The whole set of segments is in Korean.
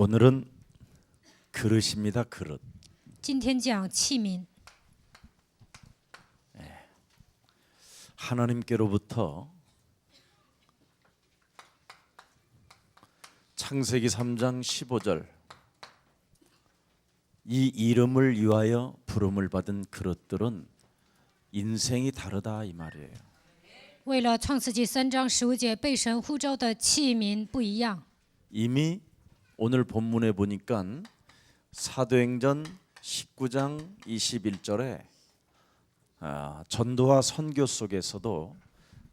오늘은 그릇입니다. 그릇. 今天讲器皿， 하나님께로부터 창세기 3장 15절 이 이름을 위하여 부름을 받은 그릇들은 인생이 다르다 이 말이에요. 为了创世纪3章15节被神呼召的器皿不一样。 이미 오늘 본문에 보니까 사도행전 19장 21절에 전도와 선교 속에서도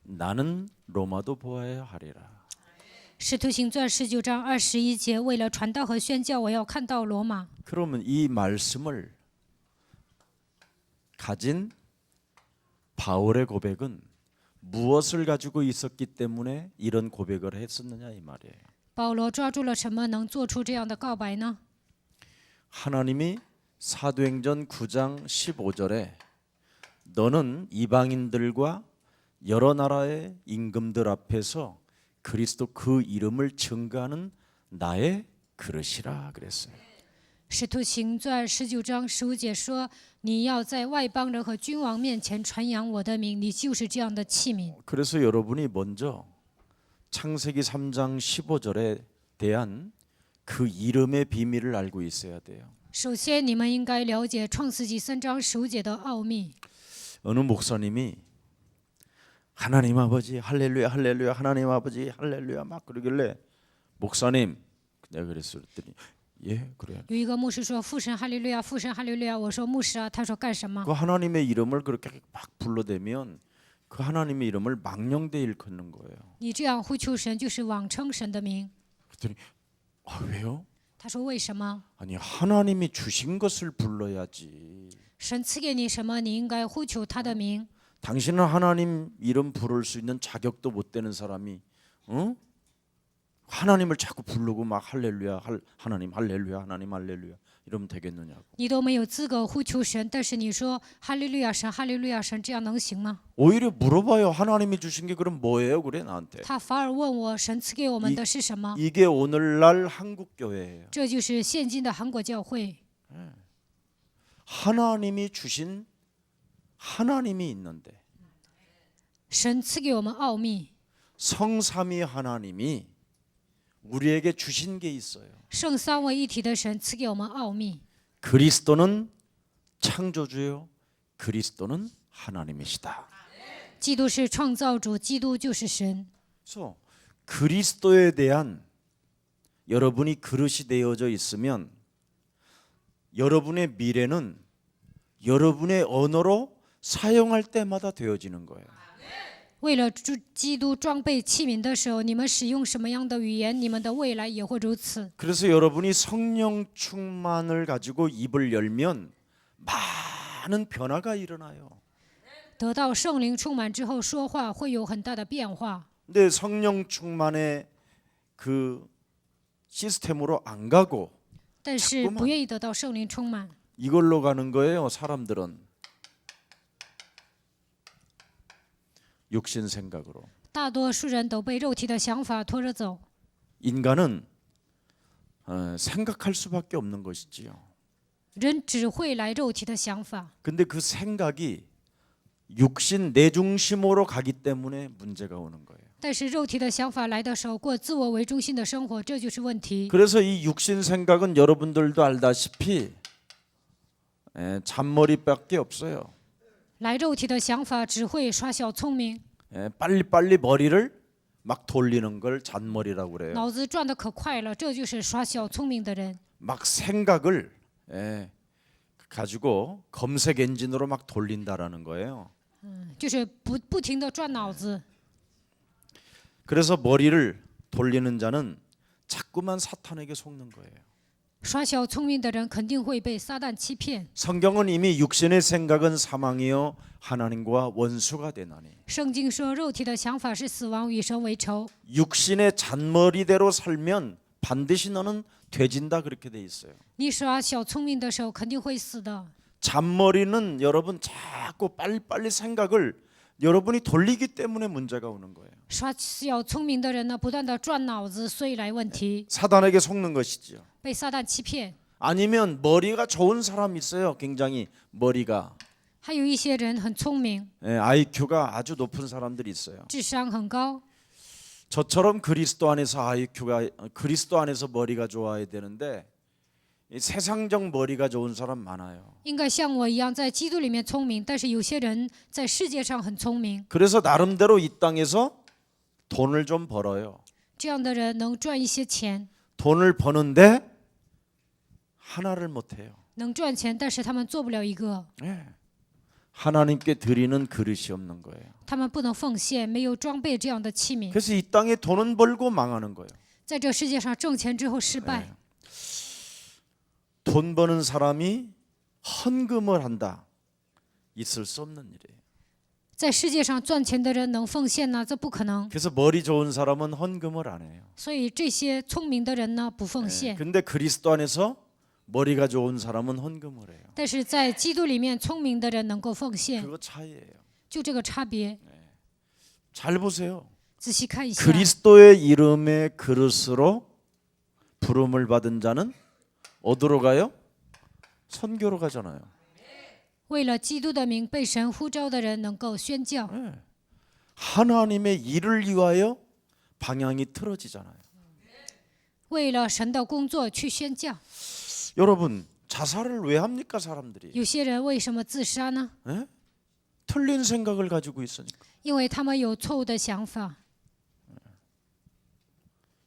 나는 로마도 보아야 하리라. 使徒行传19章21节，为了传道和宣教，我要看到罗马。 그러면 이 말씀을 가진 바울의 고백은 무엇을 가지고 있었기 때문에 이런 고백을 했었느냐 이 말이에요. 保罗抓住了什么，能做出这样的告白呢？ 하나님이 사도행전 9장 15절에 너는 이방인들과 여러 나라의 임금들 앞에서 그리스도 그 이름을 증거하는 나의 그릇이라 그랬어요. 使徒行传19章15节说：“你要在外邦人和君王面前传扬我的名，你就是这样的器皿。” 그래서 여러분이 먼저 창세기 3장 15절에 대한 그 이름의 비밀을 알고 있어야 돼요. 首先，你们应该了解创世纪3章15节的奥秘。 어느 목사님이 하나님 아버지 할렐루야 할렐루야 하나님 아버지 할렐루야 막 그러길래 목사님 내가 그랬더니 예 그래. 有一个牧师说：“父神哈利路亚，父神哈利路亚。”我说：“牧师啊。”他说：“干什么 그 하나님의 이름을 그렇게 막 불러대면 그 하나님의 이름을 망령되 일컫는 거예요. 你这样呼求神，就是妄称神的名。 그랬더니 왜요? 他说：“为什么？ 아니 하나님이 주신 것을 불러야지. 神赐给你什么，你应该呼求他的名。 당신은 하나님 이름 부를 수 있는 자격도 못 되는 사람이 하나님을 자꾸 부르고 막 할렐루야 하나님 할렐루야 하나님 할렐루야 이러면 되겠느냐고. 你都没有资格呼求神，但是你说哈利路亚神，哈利路亚神，这样能行吗？ 오히려 물어봐요. 하나님이 주신 게 그럼 뭐예요? 그래 나한테. 他反而问我，神赐给我们的是什么？ 이게 오늘날 한국 교회예요. 这就是现今的韩国教会。 하나님이 주신 하나님이 있는데 神赐给我们奥秘， 성삼위 하나님이 우리에게 주신 게 있어요. 圣三位一体的神赐给我们奥秘。 그리스도는 창조주요. 그리스도는 하나님이시다. 基督是创造主，基督就是神。 그래서 그리스도에 대한 여러분이 그릇이 되어져 있으면 여러분의 미래는 여러분의 언어로 사용할 때마다 되어지는 거예요. 为了基督装备器皿的时候，你们使用什么样的语言，你们的未来也会如此。 그래서 여러분이 성령 충만을 가지고 입을 열면 많은 변화가 일어나요. 得到圣灵充满之后，说话会有很大的变化。 근데 성령 충만의 그 시스템으로 안 가고 但是不愿意得到圣灵充满， 이걸로 가는 거예요. 사람들은 육신 생각으로. 大多数人都被肉体的想法拖着走。 인간은 생각할 수밖에 없는 것이지요. 人只会来肉体的想法， 근데 그 생각이 육신 내 중심으로 가기 때문에 문제가 오는 거예요. 但是肉体的想法来的时候，过自我为中心的生活，这就是问题。 그래서 이 육신 생각은 여러분들도 알다시피 잔머리밖에 없어요. 来肉体的想法只会耍小聪明， 빨리빨리 머리를 막 돌리는 걸 잔머리라고 그래요. 脑子转得可快了，这就是耍小聪明的人。 막 생각을 가지고 검색 엔진으로 막 돌린다라는 거예요. 就是不停地转脑子。 그래서 머리를 돌리는 자는 자꾸만 사탄에게 속는 거예요. 耍小聪明的人肯定会被撒旦欺骗。 성경은 이미 육신의 생각은 사망이요 하나님과 원수가 되나니. 圣经说，肉体的想法是死亡，与神为仇。 육신의 잔머리대로 살면 반드시 너는 되진다 그렇게 돼 있어요. 你耍小聪明的时候，肯定会死的。 잔머리는 여러분 자꾸 빨리빨리 생각을 여러분이 돌리기 때문에 문제가 오는 거예요. 耍小聪明的人呢，不断的转脑子，所以来问题， 사단에게 속는 것이지요. 被撒旦欺骗。 아니면 머리가 좋은 사람이 있어요. 굉장히 머리가 还有一些人很聪明， IQ가 아주 높은 사람들이 있어요. 智商很高。 저처럼 그리스도 안에서 그리스도 안에서 머리가 좋아야 되는데 이 세상적 머리가 좋은 사람 많아요. 应该像我一样在基督里面聪明，但是有些人在世界上很聪明， 그래서 나름대로 이 땅에서 돈을 좀 벌어요. 这样的人能赚一些钱， 돈을 버는데 하나를 못 해요. 能赚钱，但是他们做不了一个， 하나님께 드리는 그릇이 없는 거예요. 他们不能奉献，没有装备这样的器皿， 그래서 이 땅에 돈은 벌고 망하는 거예요. 在这世界上挣钱之后失败。 돈 버는 사람이 헌금을 한다. 있을 수 없는 일이에요. 在世界上赚钱的人能奉献呢？这不可能。 그래서 머리 좋은 사람은 헌금을 안 해요. 所以这些聪明的人呢，不奉献。 근데 그리스도 안에서 머리가 좋은 사람은 헌금을 해요. 但是在基督里面，聪明的人能够奉献， 그거 차이예요. 就这个差别。 잘 보세요. 仔细看一下， 그리스도의 이름의 그릇으로 부름을 받은 자는 어디로 가요? 선교로 가잖아요. 为了基督的名被神呼召的人能够宣教， 하나님의 일을 위하여 방향이 틀어지잖아요. 为了神的工作去宣教。 여러분 자살을 왜 합니까 사람들이? 有些人为什么自杀呢？ 틀린 생각을 가지고 있으니까. 因为他们有错误的想法。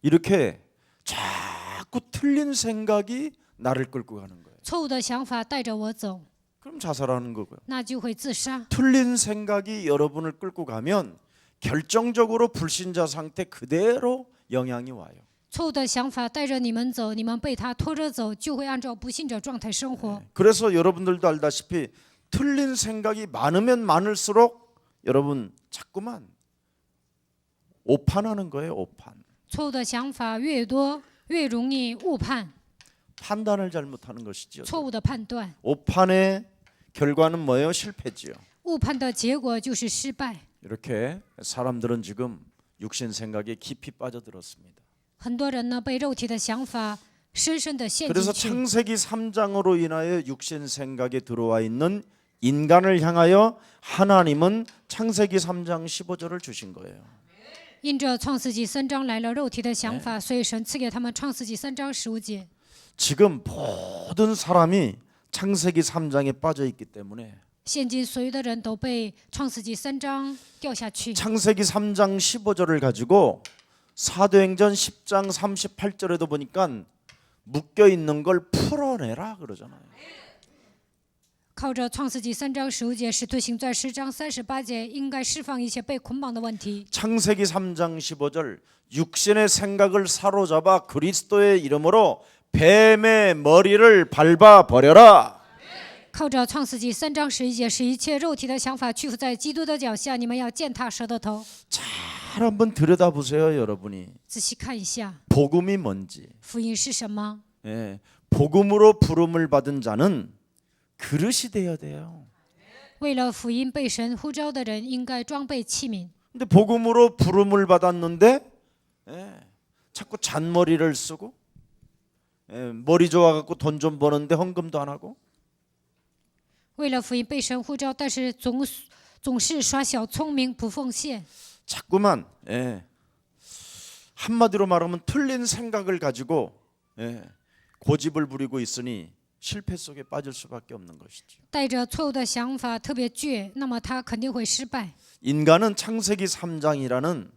이렇게 자꾸 틀린 생각이 나를 끌고 가는 거예요. 错误的想法带着我走， 그럼 자살하는 거고요. 那就会自杀。 틀린 생각이 여러분을 끌고 가면 결정적으로 불신자 상태 그대로 영향이 와요. 错误的想法带着你们走，你们被他拖着走，就会按照不信者状态生活。 그래서 여러분들도 알다시피 틀린 생각이 많으면 많을수록 여러분 자꾸만 오판하는 거예요. 오판. 错误的想法越多，越容易误判， 판단을 잘못하는 것이죠. 错误的判断。 오판의 결과는 뭐예요? 실패지요. 误判的结果就是失败。 이렇게 사람들은 지금 육신 생각에 깊이 빠져들었습니다. 很多人呢被肉体的想法深深的陷 그래서 进去。 창세기 3장으로 인하여 육신 생각에 들어와 있는 인간을 향하여 하나님은 창세기 3장 15절을 주신 거예요. 因着创世纪3章来了肉体的想法，所以神赐给他们创世纪3章15节。 지금 모든 사람이 창세기 3장에 빠져 있기 때문에 现今所有的人都被创世纪3章掉下去。 창세기 3장 15절을 가지고 사도행전 10장 38절에도 보니까 묶여 있는 걸 풀어내라 그러잖아요. 靠着创世纪3章15节，使徒行传10章38节，应该释放一些被捆绑的问题。 창세기 3장 15절 육신의 생각을 사로잡아 그리스도의 이름으로 뱀의 머리를 밟아 버려라. 靠着创世纪3章11节，使一切肉体的想法屈服在基督的脚下，你们要践踏蛇的头。 잘 한번 들여다보세요, 여러분이. 仔细看一下， 복음이 뭔지. 福音是什么？ 복음으로 부름을 받은 자는 그릇이 되어야 돼요. 为了福音被神呼召的人，应该装备器皿。 근데 복음으로 부름을 받았는데 자꾸 잔머리를 쓰고 머리 좋아갖고 돈 좀 버는데 헌금도 안 하고 为了福音被神呼召，但是总是耍小聪明，不奉献。 자꾸만 한마디로 말하면 틀린 생각을 가지고 고집을 부리고 있으니 실패 속에 빠질 수밖에 없는 것이죠. 带着错误的想法，特别倔，那么他肯定会失败。 인간은 창세기 3장이라는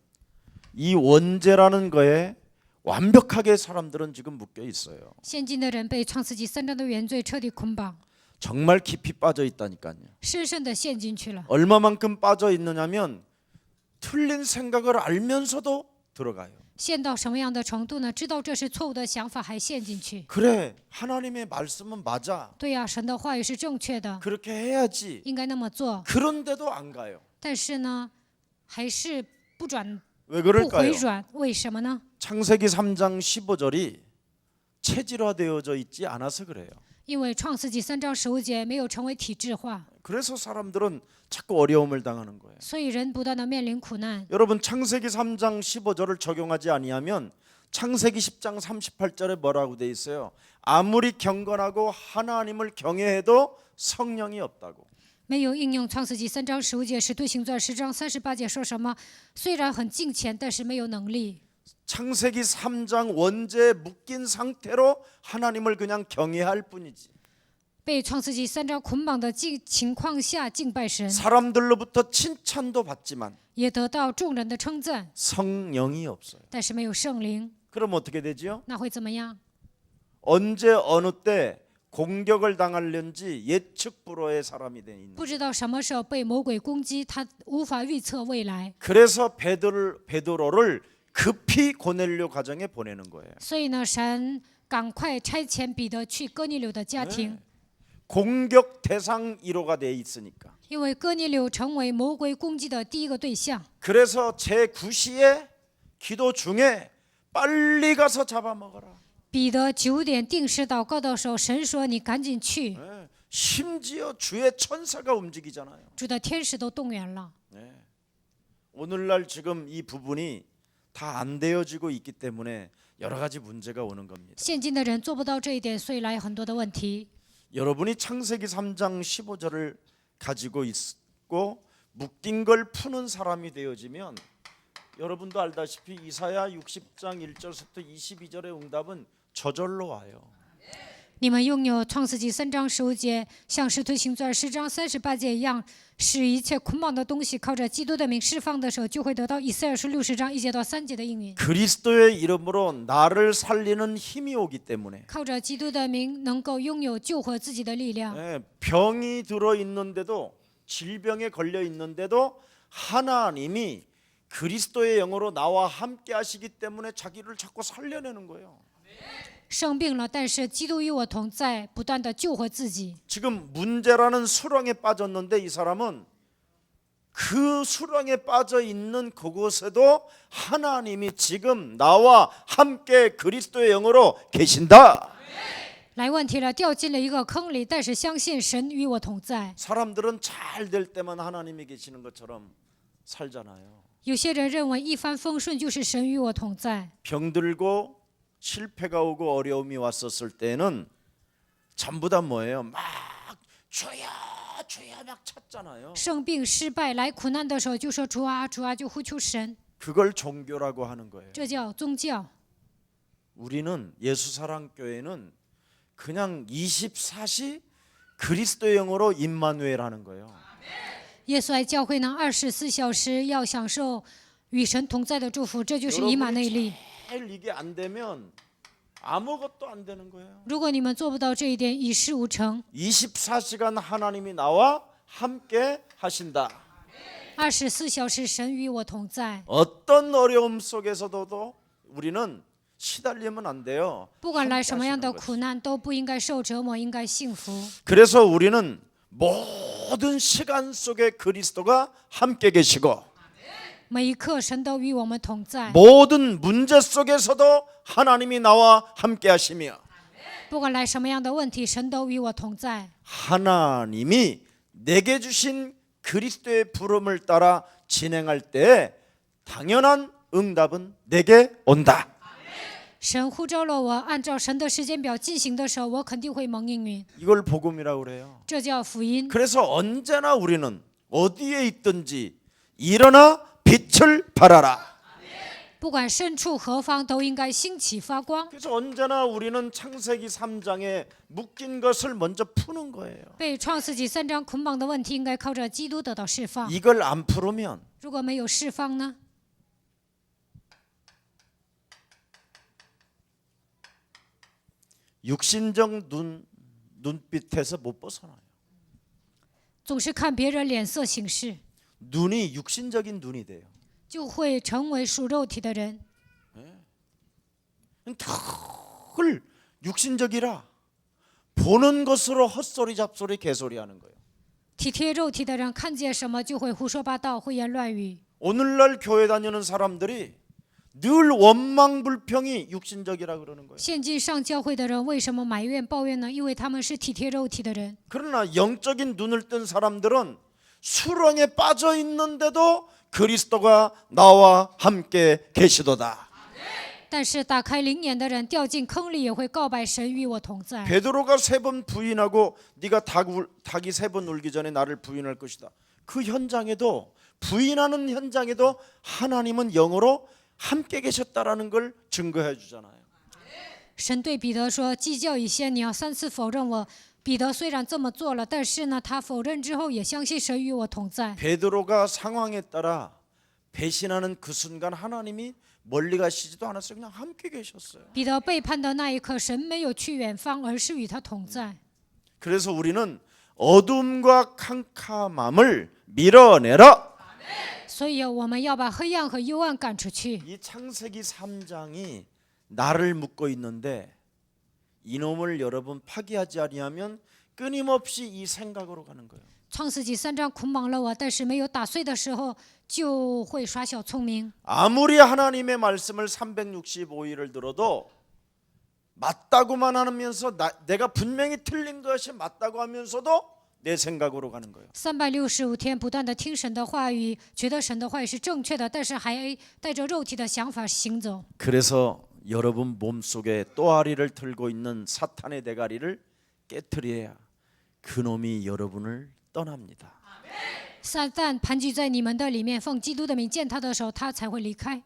이 원죄라는 거에 완벽하게 사람들은 지금 묶여 있어요. 现今的人被创世纪3章的原罪彻底捆绑， 정말 깊이 빠져 있다니까요. 深深的陷进去了。 얼마만큼 빠져 있느냐면 틀린 생각을 알면서도 들어가요. 陷到什么样的程度呢？知道这是错误的想法，还陷进去。 그래, 하나님의 말씀은 맞아. 对呀，神的话语是正确的， 그렇게 해야지. 应该那么做。 그런데도 안 가요. 但是呢，还是不转 왜 不回 그럴까요? 转，为什么呢？ 창세기 3장 15절이 체질화되어져 있지 않아서 그래요. 因为创世纪3章15节没有成为体制化， 그래서 사람들은 자꾸 어려움을 당하는 거예요. 所以人不断的面临苦难。 여러분 창세기 3장 15절을 적용하지 아니하면 창세기 10장 38절에 뭐라고 돼 있어요? 아무리 경건하고 하나님을 경외해도 성령이 없다고. 没有应用创世纪3章15节，使徒行传10章38节说什么？虽然很敬虔，但是没有能力。 창세기 3장 원죄에 묶인 상태로 하나님을 그냥 경외할 뿐이지. 被创世纪3章捆绑的情况下敬拜神， 사람들로부터 칭찬도 받지만 也得到众人的称赞， 성령이 없어요. 但是没有圣灵， 그럼 어떻게 되죠? 那会怎么样？ 언제 어느 때 공격을 당할는지 예측 불허의 사람이 돼 있는. 不知道什么时候被魔鬼攻击，他无法预测未来。 그래서 베드로를 급히 고넬료 가정에 보내는 거예요. 所以呢，神赶快差遣彼得去哥尼流的家庭， 공격 대상 1호가 돼 있으니까. 因为哥尼流成为魔鬼攻击的第一个对象。 그래서 제9시에 기도 중에 빨리 가서 잡아먹어라. 彼得9点定时祷告的时候，神说：“你赶紧去。 심지어 주의 천사가 움직이잖아요. 主的天使都动员了。 오늘날 지금 이 부분이 다 안 되어지고 있기 때문에 여러 가지 문제가 오는 겁니다. 现今的人做不到这一点，所以来有很多的问题。 여러분이 창세기 3장 15절을 가지고 있고 묶인 걸 푸는 사람이 되어지면 여러분도 알다시피 이사야 60장 1절부터 22절의 응답은 저절로 와요. 你们拥有创世纪3章15节，像使徒行传10章38节一样，使一切捆绑的东西靠着基督的名释放的时候，就会得到以赛亚书60章1节到3节的应允。 그리스도의 이름으로 나를 살리는 힘이 오기 때문에 靠着基督的名，能够拥有救活自己的力量。 병이 들어 있는데도 질병에 걸려 있는데도 하나님이 그리스도의 영으로 나와 함께 하시기 때문에 자기를 자꾸 살려내는 거예요. 生病了，但是基督与我同在，不断的救活自己。 지금 문제라는 수렁에 빠졌는데 이 사람은 그 수렁에 빠져 있는 그곳에도 하나님이 지금 나와 함께 그리스도의 영으로 계신다. 来问题了，掉进了一个坑里，但是相信神与我同在。 사람들은 잘 될 때만 하나님이 계시는 것처럼 살잖아요. 有些人认为一帆风順就是神与我同在。 병들고 실패가 오고 어려움이 왔었을 때는 전부 다 뭐예요? 막 주여 주여 막 찾잖아요. 生病失败来苦难的时候，就说主啊主啊，就呼求神， 그걸 종교라고 하는 거예요. 这叫宗教。 우리는 예수사랑교회는 그냥 24시 그리스도의 영으로 임마누엘 하는 거예요. 耶稣爱教会呢，24小时要享受与神同在的祝福，这就是以马内利。 제일 이게 안 되면 아무것도 안 되는 거예요. 如果你们做不到这一点，一事无成。 24시간 하나님이 나와 함께 하신다. 24小时神与我同在， 어떤 어려움 속에서도 우리는 시달리면 안 돼요. 不管来 함께 什么样的 하시는 것이. 苦难，都不应该受折磨，应该幸福。 그래서 우리는 모든 시간 속에 그리스도가 함께 계시고 每一刻，神都与我们同在。 모든 문제 속에서도 하나님이 나와 함께 하시며 不管来什么样的问题，神都与我同在。 하나님이 내게 주신 그리스도의 부름을 따라 진행할 때 당연한 응답은 내게 온다. 神呼召了我，按照神的时间表进行的时候，我肯定会蒙应允。 이걸 복음이라고 그래요. 这叫福音。 그래서 언제나 우리는 어디에 있든지 일어나 빛을 발하라. 不管身处何方，都应该兴起发光。 그래서 언제나 우리는 창세기 3장에 묶인 것을 먼저 푸는 거예요. 被创世纪3章捆绑的问题，应该靠着基督得到释放。 이걸 안 풀으면 如果没有释放呢？ 육신적 눈빛에서 못 벗어나요. 总是看别人脸色行事， 눈이 육신적인 눈이 돼요. 就会成为属肉体的人。 늘 육신적이라 보는 것으로 헛소리 잡소리 개소리 하는 거예요. 体贴肉体的人，看见什么就会胡说八道，胡言乱语。 오늘날 교회 다니는 사람들이 늘 원망 불평이 육신적이라 그러는 거예요. 现今上教会的人为什么埋怨抱怨呢？因为他们是体贴肉体的人。 그러나 영적인 눈을 뜬 사람들은 수렁에 빠져 있는데도 그리스도가 나와 함께 계시도다. 但是打开灵眼的人掉进坑里也会告白神与我同在。 베드로가 3번 부인하고 네가 닭이 3번 울기 전에 나를 부인할 것이다. 그 현장에도 부인하는 현장에도 하나님은 영으로 함께 계셨다라는 걸 증거해 주잖아요. 神对彼得说：“鸡叫以先，你要3次否认我。”彼得虽然这么做了，但是呢，他否认之后也相信神与我同在。 베드로가 상황에 따라 배신하는 그 순간 하나님이 멀리 가시지도 않았어요. 그냥 함께 계셨어요. 彼得背叛的那一刻，神没有去远方，而是与他同在。 그래서 우리는 어둠과 캄캄함을 밀어내라. 所以我们要把黑暗和幽暗赶出去。 이 창세기 3장이 나를 묶고 있는데 이놈을 여러분 파기하지 아니하면 끊임없이 이 생각으로 가는 거예요. 创世纪3章捆绑了我，但是没有打碎的时候，就会耍小聪明。 아무리 하나님의 말씀을 365일을 들어도 맞다고만 하면서 내가 분명히 틀린 것이 맞다고 하면서도 내 생각으로 가는 거예요. 365天不断的听神的话语，觉得神的话语是正确的，但是还带着肉体的想法行走。 그래서 여러분 몸속에 또아리를 들고 있는 사탄의 대가리를 깨트려야 그놈이 여러분을 떠납니다. 撒旦盘踞在你们的里面，奉基督的名践踏的时候，他才会离开。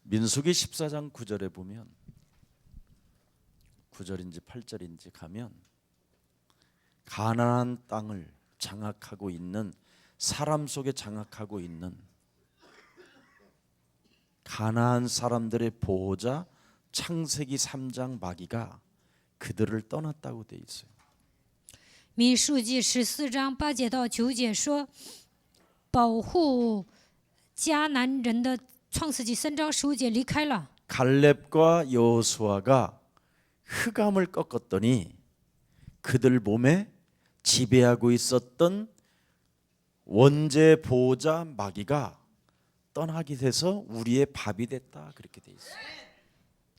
민수기 14장 9절에 보면 9절인지 8절인지 가면 가나안 땅을 장악하고 있는 사람 속에 장악하고 있는 가나안 사람들의 보호자 창세기 3장 마귀가 그들을 떠났다고 돼 있어요. 民数记14章8节到9节说，保护迦南人的创世纪3章15节离开了。 갈렙과 여호수아가 흑암을 꺾었더니 그들 몸에 지배하고 있었던 원죄 보호자 마귀가 떠나게 돼서 우리의 밥이 됐다 그렇게 돼 있어요.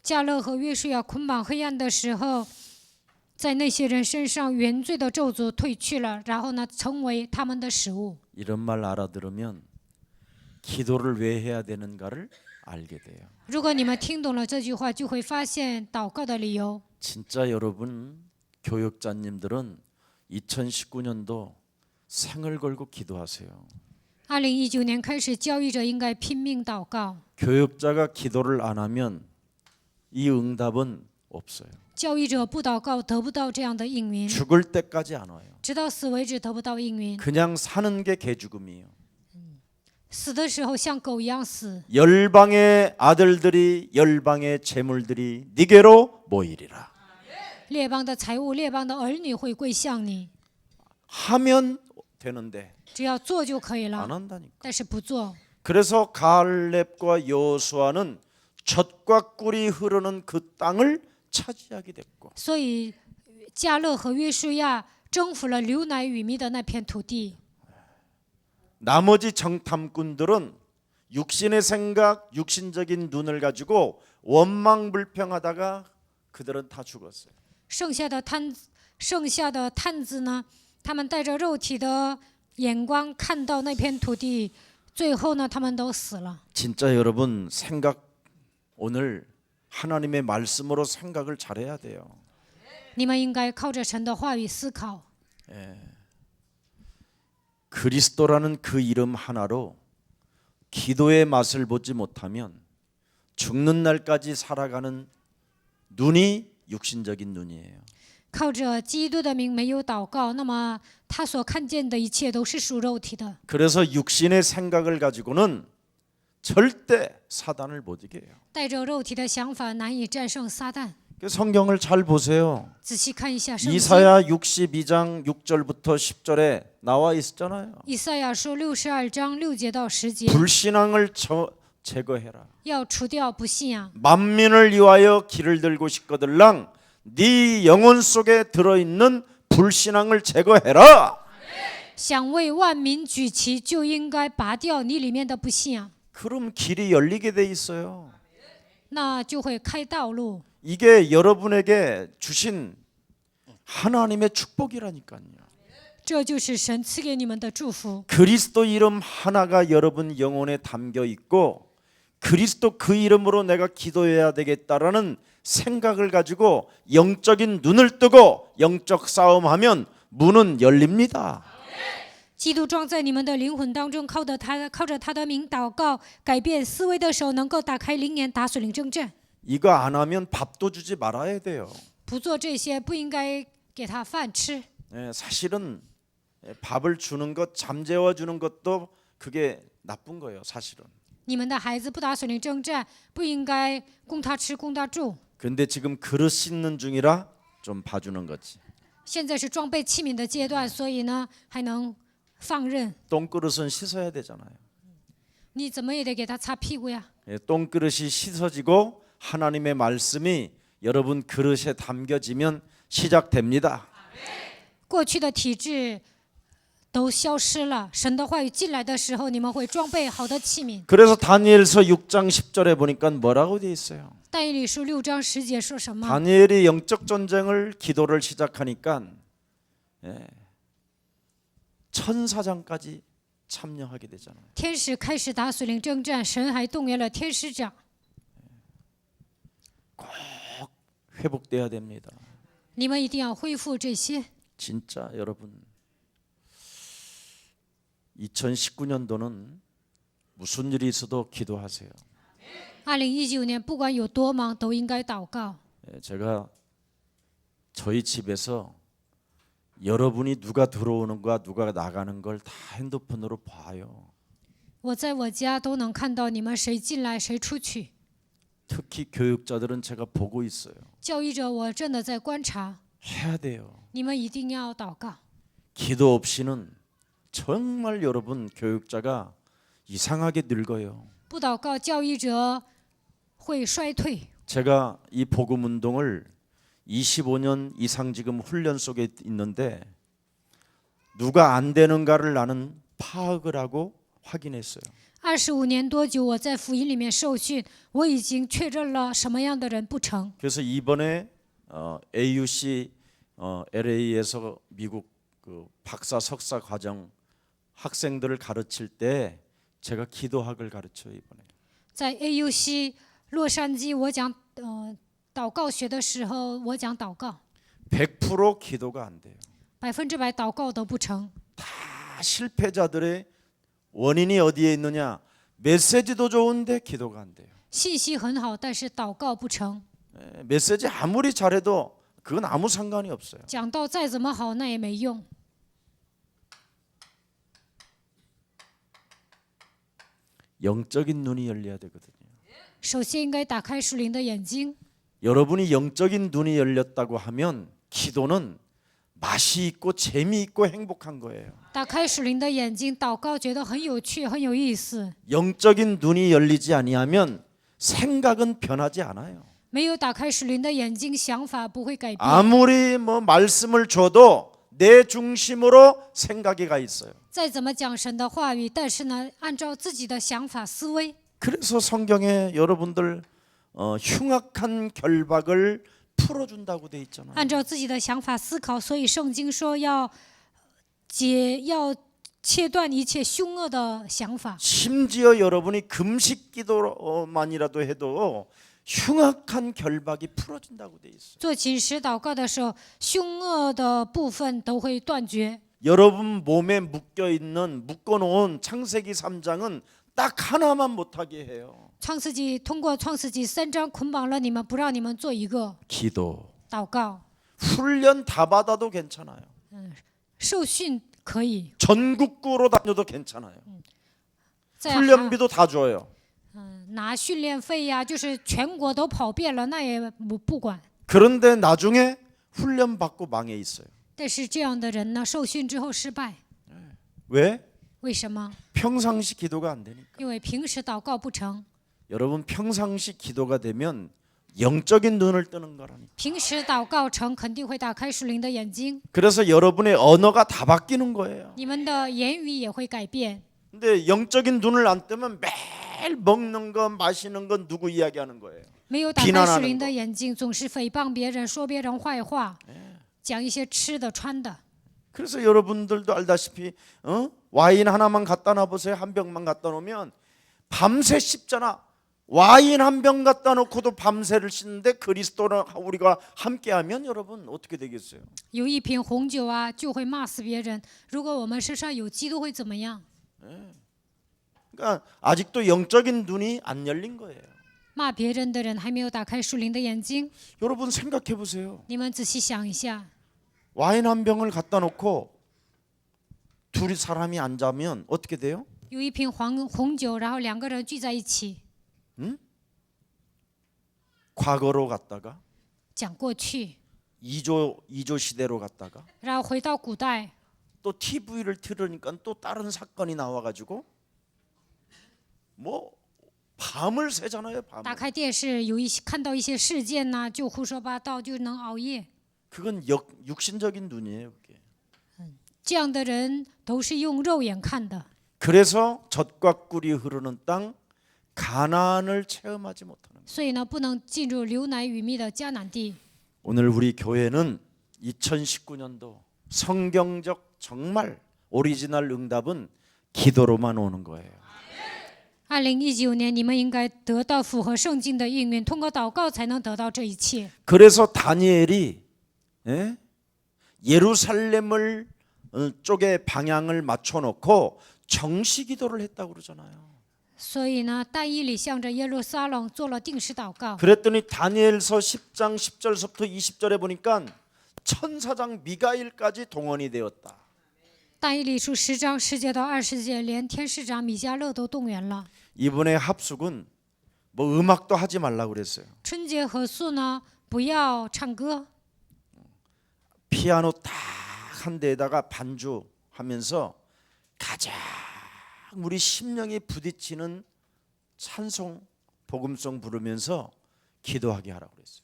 迦勒和约书亚捆绑黑暗的时候，在那些人身上原罪的咒诅退去了，然后呢，成为他们的食物。 이런 말 알아들으면 기도를 왜 해야 되는가를 알게 돼요. 如果你们听懂了这句话，就会发现祷告的理由。 진짜 여러분 교육자님들은 2019년도 생을 걸고 기도하세요. 2019年开始，教育者应该拼命祷告。 교육자가 기도를 안 하면 이 응답은 없어요. 教育者不祷告，得不到这样的应允， 죽을 때까지 안 와요. 直到死为止得不到应允。 그냥 사는 게 개죽음이에요. 死的时候像狗一样死。 열방의 아들들이 열방의 재물들이 네게로 모이리라. 列邦的财物，列邦的儿女会归向你， 하면 되는데 只要做就可以 안 了， 한다니까. 但是不做。 그래서 갈렙과 여호수아는 젖과 꿀이 흐르는 그 땅을 차지하게 됐고 所以迦勒和约书亚征服了流奶与蜜的那片土地。 나머지 정탐꾼들은 육신의 생각, 육신적인 눈을 가지고 원망불평하다가 그들은 다 죽었어요. 剩下的探子呢，他们带着肉体的眼光看到那片土地，最后呢，他们都死了。 진짜 여러분 생각 오늘 하나님의 말씀으로 생각을 잘해야 돼요. 你们应该靠着神的话语思考。 그리스도라는 그 이름 하나로 기도의 맛을 보지 못하면 죽는 날까지 살아가는 눈이 육신적인 눈이에요. 靠着基督的名没有祷告，那么他所看见的一切都是属肉体的。 그래서 육신의 생각을 가지고는 절대 사단을 못 이겨요. 带着肉体的想法难以战胜撒旦。 그 성경을 잘 보세요. 仔细看一下圣经。 이사야 62장 6절부터 10절에 나와 있었잖아요. 以赛亚书62章6节到10节， 불신앙을 제거해라. 要除掉不信仰。 만민을 위하여 길을 들고 싶거들랑 네 영혼 속에 들어있는 불신앙을 제거해라. 想为万民举旗，就应该拔掉你里面的不信仰， 그럼 길이 열리게 돼 있어요. 那就会开道路。 이게 여러분에게 주신 하나님의 축복이라니까요. 这就是神赐给你们的祝福。 그리스도 이름 하나가 여러분 영혼에 담겨 있고 그리스도 그 이름으로 내가 기도해야 되겠다라는 생각을 가지고 영적인 눈을 뜨고 영적 싸움하면 문은 열립니다. 基督装在你们的灵魂当中，靠着他的名祷告，改变思维的时候，能够打开灵眼，打属灵征战。 이거 안 하면 밥도 주지 말아야 돼요. 不做这些，不应该给他饭吃。 사실은 밥을 주는 것, 잠재워 주는 것도 그게 나쁜 거예요. 사실은. 你们的孩子不打属灵征战，不应该供他吃，供他住。 근데 지금 그릇 씻는 중이라 좀 봐주는 거지. 现在是装备器皿的阶段，所以呢还能放任。 똥그릇은 씻어야 되잖아요. 你怎么也得给他擦屁股呀。 똥그릇이 씻어지고 하나님의 말씀이 여러분 그릇에 담겨지면 시작됩니다. 过去的体制都消失了，神的话语进来的时候，你们会装备好的器皿。 그래서 다니엘서 6장 10절에 보니까 뭐라고 돼 있어요? 但以理书6章10节说什么？ 다니엘이 영적 전쟁을 기도를 시작하니까 천사장까지 참여하게 되잖아요. 天使开始打属灵征战，神还动员了天使长。 회복돼야 됩니다. 你们一定要恢复这些。 진짜 여러분 2019년도는 무슨 일이 있어도 기도하세요. 2019年不管有多忙，都应该祷告。 제가 저희 집에서 여러분이 누가 들어오는 거와 누가 나가는 걸 다 핸드폰으로 봐요. 我在我家都能看到你们谁进来谁出去。 특히 교육자들은 제가 보고 있어요. 教育者，我真的在观察， 해야 돼요. 你们一定要祷告。 기도 없이는 정말 여러분 교육자가 이상하게 늙어요. 不祷告，教育者会衰退。 제가 이 복음 운동을 25년 이상 지금 훈련 속에 있는데 누가 안 되는가를 나는 파악을 하고 확인했어요. 25年多久，我在福音里面受训，我已经确认了什么样的人不成。 그래서 이번에 AUC LA에서 미국 그 박사 석사 과정 학생들을 가르칠 때 제가 기도학을 가르쳐요. 이번에. 在 AUC 洛杉矶，我讲祷告学的时候，我讲祷告， 100% 기도가 안 돼요. 100%祷告都不成。 다 실패자들의 원인이 어디에 있느냐? 메시지도 좋은데 기도가 안 돼요. 信息很好，但是祷告不成。 메시지 아무리 잘해도 그건 아무 상관이 없어요. 讲道再怎么好，那也没用。 영적인 눈이 열려야 되거든요. 首先应该打开属灵的眼睛。 여러분이 영적인 눈이 열렸다고 하면 기도는 맛이 있고 재미있고 행복한 거예요. 打开属灵的眼睛，祷告觉得很有趣，很有意思。 영적인 눈이 열리지 아니하면 생각은 변하지 않아요. 没有打开属灵的眼睛，想法不会改变。 아무리 뭐 말씀을 줘도 내 중심으로 생각이 가 있어요. 再怎么讲神的话语，但是呢，按照自己的想法思维。 그래서 성경에 여러분들 흉악한 결박을 풀어준다고 돼 있잖아요. 按照自己的想法思考，所以圣经说要切断一切凶恶的想法。 심지어 여러분이 금식 기도만이라도 해도 흉악한 결박이 풀어진다고 돼 있어요. 做寝食祷告的时候，凶恶的部分都会断绝。 여러분 몸에 묶어놓은 창세기 3장은 딱 하나만 못하게 해요. 通过创世纪3章捆绑了你们，不让你们做一个 기도. 祷告。 훈련 다 받아도 괜찮아요. 受训可以， 전국구로 다녀도 괜찮아요. 在 훈련비도 다 줘요. 拿训练费呀，就是全国都跑遍了，那也不管。 그런데 나중에 훈련 받고 망해 있어요. 但是这样的人呢，受训之后失败， 왜? 为什么？ 평상시 기도가 안 되니까. 因为平时祷告不成。 여러분 평상시 기도가 되면 영적인 눈을 뜨는 거라니. 平时祷告成肯定会打开属灵的眼睛， 그래서 여러분의 언어가 다 바뀌는 거예요. 你们的言语也会改变。 근데 영적인 눈을 안 뜨면 매일 먹는 거 마시는 건 누구 이야기하는 거예요? 没有打开 비난하는 属灵的 거 眼睛，总是诽谤别人，说别人坏话，讲一些吃的穿的。 그래서 여러분들도 알다시피 와인 하나만 갖다 놔보세요. 한 병만 갖다 놓으면 밤새 씹잖아. 와인 한 병 갖다 놓고도 밤새를 씹는데 그리스도랑 우리가 함께하면 여러분 어떻게 되겠어요? 有一瓶红酒啊，就会骂死别人。如果我们身上有基督，会怎么样？ 그러니까 아직도 영적인 눈이 안 열린 거예요. 骂别人的人还没有打开属灵的眼睛。 여러분 생각해 보세요. 你们仔细想一下， 와인 한 병을 갖다 놓고 둘이 사람이 앉으면 어떻게 돼요? 有一瓶红酒，然后两个人聚在一起 과거로 갔다가 讲过去， 2조 시대로 갔다가 然后回到古代， 또 TV를 틀으니까 또 다른 사건이 나와가지고 뭐 밤을 새잖아요. 打 밤을. 开电视有看到一些事件呐、就胡说八道，就能熬夜。 그건 육신적인 눈이에요. 그게. 这样的人都是用肉眼看的， 그래서 젖과 꿀이 흐르는 땅 가나안을 체험하지 못하는 거예요. 所以呢，不能进入流奶与蜜的迦南地。 오늘 우리 교회는 2019년도 성경적 정말 오리지널 응답은 기도로만 오는 거예요. 2019年，你们应该得到符合圣经的应允，通过祷告才能得到这一切。 그래서 다니엘이 예루살렘을 쪽에 방향을 맞춰놓고 정시 기도를 했다고 그러잖아요. 所以呢，但以理向着耶路撒冷做了定时祷告。 그랬더니 다니엘서 10장 10절서부터 20절에 보니까 천사장 미가일까지 동원이 되었다. 但以理书10章10节到20节，连天使长米迦勒都动员了。 이번에 합숙은 뭐 음악도 하지 말라고 그랬어요. 春节合宿呢，不要唱歌， 피아노 딱 한 대에다가 반주하면서 가장 우리 심령이 부딪히는 찬송 복음송 부르면서 기도하게 하라고 그랬어요.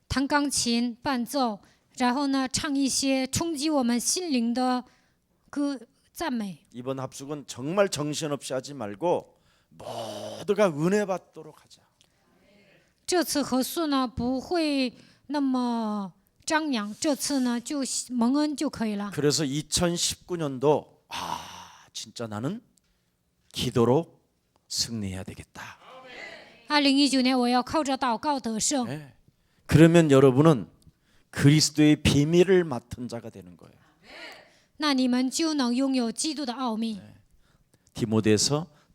弹钢琴伴奏，然后呢，唱一些冲击我们心灵的歌赞美。 이번 합숙은 정말 정신없이 하지 말고 모두가 은혜 받도록 하자. 这次合宿呢，不会那么张扬，这次呢就蒙恩就可以了。 그래서 2019년도 진짜 나는 기도로 승리해야 되겠다. 2019年，我要靠着祷告得胜。 네. 그러면 여러분은 그리스도의 비밀을 맡은 자가 되는 거예요. 那你们就能拥有基督的奥秘。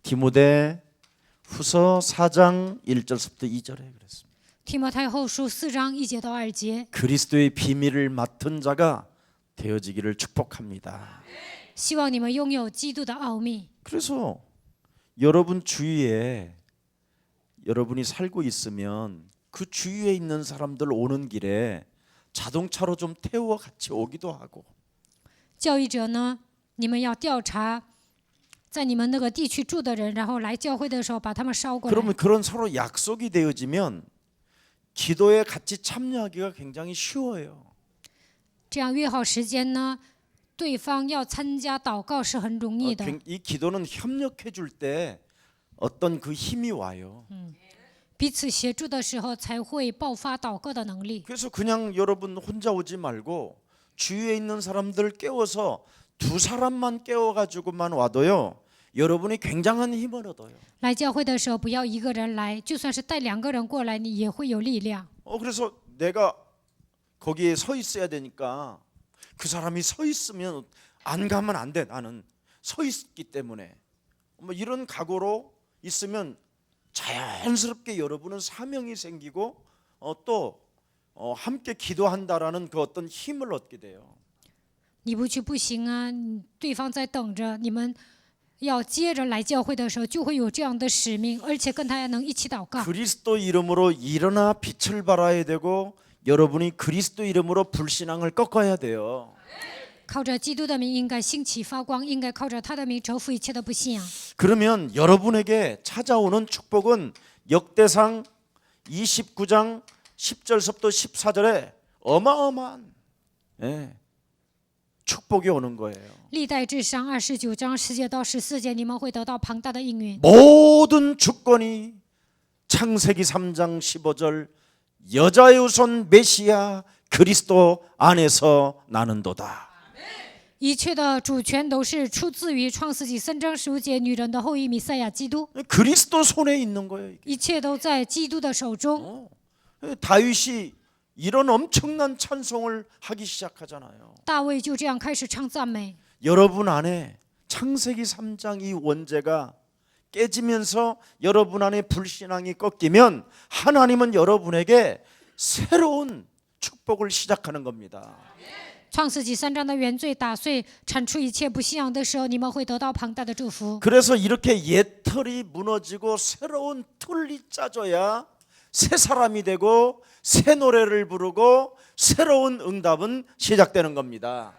디모데 후서 4장 1절부터 2절에 그랬습니다. 提摩太后书4章1节到2节， 그리스도의 비밀을 맡은 자가 되어지기를 축복합니다. 希望你们拥有基督的奥秘。 그래서 여러분 주위에 여러분이 살고 있으면 그 주위에 있는 사람들 오는 길에 자동차로 좀 태워 같이 오기도 하고 教育者呢，你们要调查在你们那个地区住的人，然后来教会的时候把他们捎过来。 그러면 그런 서로 약속이 되어지면 기도에 같이 참여하기가 굉장히 쉬워요. 这样约好时间呢，对方要参加祷告是很容易的。 이 기도는 협력해 줄 때 어떤 그 힘이 와요. 彼此协助的时候，才会爆发祷告的能力。 그래서 그냥 여러분 혼자 오지 말고 주위에 있는 사람들 깨워서 두 사람만 깨워가지고만 와도요. 여러분이 굉장한 힘을 얻어요. 来教会的时候，不要一个人来，就算是带2个人过来，你也会有力量。 그래서 내가 거기에 서 있어야 되니까 그 사람이 서 있으면 안 가면 안 돼. 나는 서 있기 때문에 뭐 이런 각오로 있으면 자연스럽게 여러분은 사명이 생기고 또 함께 기도한다라는 그 어떤 힘을 얻게 돼요. 你不去不行啊，对方在等着，你们要接着来教会的时候，就会有这样的使命，而且跟他能一起祷告。 그리스도 이름으로 일어나 빛을 발하야 되고 여러분이 그리스도 이름으로 불신앙을 꺾어야 돼요. 靠着基督的名，应该兴起发光，应该靠着他的名征服一切的不信仰。 그러면 여러분에게 찾아오는 축복은 역대상 29장 10절서부터 14절에 어마어마한 축복이 오는 거예요. 历代志上29章10节到14节，你们会得到庞大的应允。 모든 주권이 창세기 3장 15절 여자의 후손 메시아 그리스도 안에서 나는도다. 一切的主权都是出自于创世纪3章15节女人的后裔弥赛亚基督， 그리스도 손에 있는 거예요. 一切都在基督的手中。 다윗이 이런 엄청난 찬송을 하기 시작하잖아요. 大卫就这样开始唱赞美。 여러분 안에 창세기 3장 이 원죄가 깨지면서 여러분 안에 불신앙이 꺾이면 하나님은 여러분에게 새로운 축복을 시작하는 겁니다. 创世纪3章的原罪打碎，铲除一切不信仰的时候，你们会得到庞大的祝福。 그래서 이렇게 옛 틀이 무너지고 새로운 틀이 짜져야 새 사람이 되고 새 노래를 부르고 새로운 응답은 시작되는 겁니다.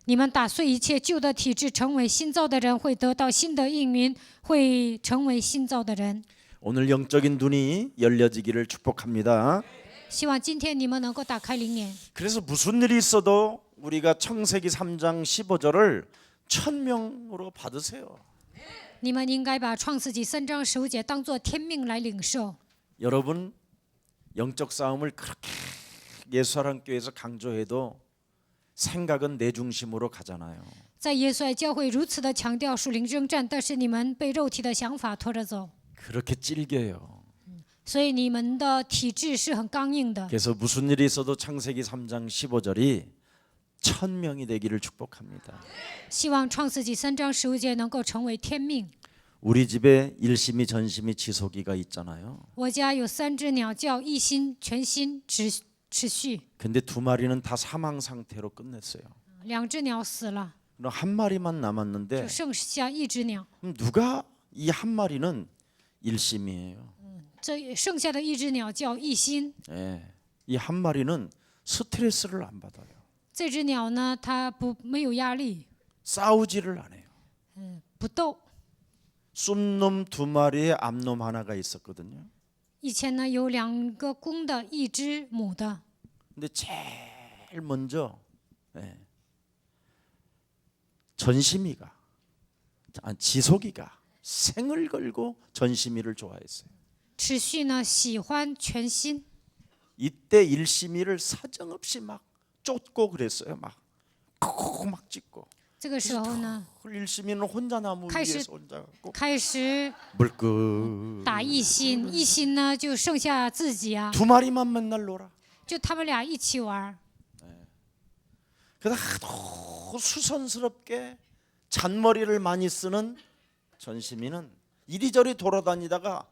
你们打碎一切旧的体制，成为新造的人，会得到新的应允，会成为新造的人。 오늘 영적인 눈이 열려지기를 축복합니다. 希望今天你们能够打开灵眼。 그래서 무슨 일이 있어도 우리가 창세기 3장 15절을 천명으로 받으세요. 你们应该把创世纪3章15节当作天命来领受。 여러분 영적 싸움을 그렇게 예수사랑교회에서 강조해도 생각은 내 중심으로 가잖아요. 在耶稣爱教会如此的强调属灵征战，但是你们被肉体的想法拖着走， 그렇게 찔겨요. 所以你们的体质是很刚硬的。 그래서 무슨 일이 있어도 창세기 3장 15절이 천명이 되기를 축복합니다. 希望创世纪3章15节能够成为天命。 우리 집에 일심이 전심이 지속이가 있잖아요. 我家有3只鸟叫一心全心持续， 근데 2마리는 다 사망 상태로 끝냈어요. 2只鸟死了， 그럼 1마리만 就 남았는데 剩下1只鸟。 그럼 누가 이 1마리는 일심이에요. 这剩下的1只鸟叫一心， 예, 이 1마리는 스트레스를 안 받아요. 这只鸟呢，它没有压力， 싸우지를 않아요. 不斗。 쏨놈 2마리에 암놈 하나가 있었거든요. 以前呢有2个公的，1只母的。 근데 제일 먼저 전심이가 지속이가 생을 걸고 전심이를 좋아했어요. 持续呢喜欢全心， 이때 일심이를 사정없이 막 쫓고 그랬어요. 막 찢고. 这个时候呢 일심이는 혼자 나무开始 위에서 혼자 갖고 开始 물끄 打一心，一心呢就剩下自己啊， 2마리만 맨날 놀아. 就他们俩一起玩。 그러다 하도 수선스럽게 잔머리를 많이 쓰는 전심이는 이리저리 돌아다니다가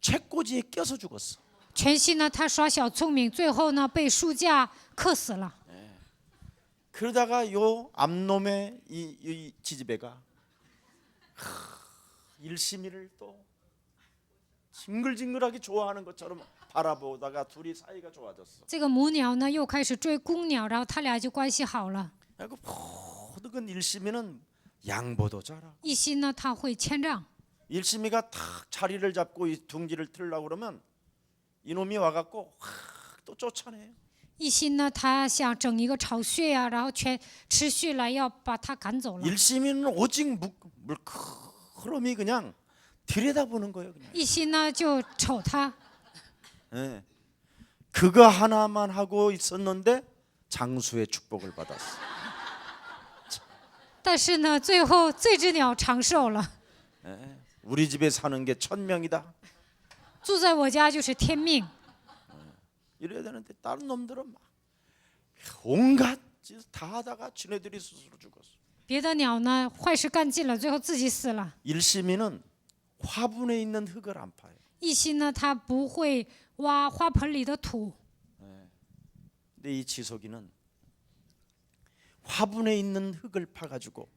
책꽂이에 껴서 죽었어. 全心呢他耍小聪明，最后呢被书架克死了。 그러다가 요 암놈의 이 지지배가 일심이를 또 징글징글하게 좋아하는 것처럼 바라보다가 둘이 사이가 좋아졌어. 这个母鸟呢又开始追公鸟，然后他俩就关系好了。 그리고 모든 일심이는 양보도 잘하고 一心呢他会谦让， 일심이가 탁 자리를 잡고 이 둥지를 틀려고 그러면 이놈이 와갖고 확 또 쫓아내요. 一心呢他想整一个巢穴呀、然后持续来要把他赶走了。 일심이는 오직 물크름이 그냥 들여다보는 거예요. 그냥. 一心呢就瞅他， 예. 그거 하나만 하고 있었는데 장수의 축복을 받았어. 但是呢最后这只鸟长寿了， 예. 우리 집에 사는 게 천명이다. 住在我家就是天命。 이래야 되는데 다른 놈들은 막 온갖 짓 다 하다가 지네들이 스스로 죽었어. 别的鸟呢坏事干尽了，最后自己死了。 일심이는 화분에 있는 흙을 안 파요. 一心呢它不会挖花盆里的土， 근데 이 지속이는 화분에 있는 흙을 파가지고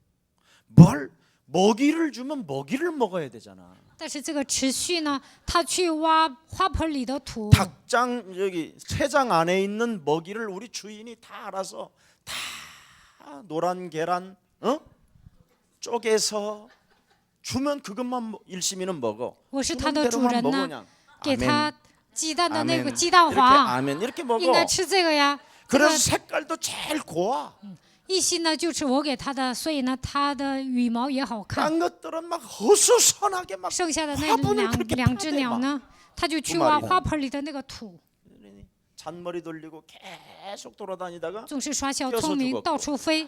뭘 먹이를 주면 먹이를 먹어야 되잖아. 但是这个持续呢，它去挖花盆里的土。 닭장 여기 새장 안에 있는 먹이를 우리 주인이 다 알아서 다 노란 계란 쪼개서 주면 그것만 일심이는 먹어. 我是它的主 주는 人 대로만 呢 먹어 ， 그냥. 给它鸡蛋的那个 아멘. 鸡蛋 이렇게 黄， 아멘 이렇게 应 먹어. 该吃这个呀。这 그래서 个 색깔도 제일 고와. 一心呢就是我给他的，所以呢它的羽毛也好看。 딴 것들은 막 허수선하게 막 剩下的那 화분을 그렇게 两只 파대 鸟 막 呢，它就去 두 挖 마리는 花盆里的那个土， 잔머리 돌리고 계속 돌아다니다가 总是耍小 껴서 聪明， 죽었고 到处飞，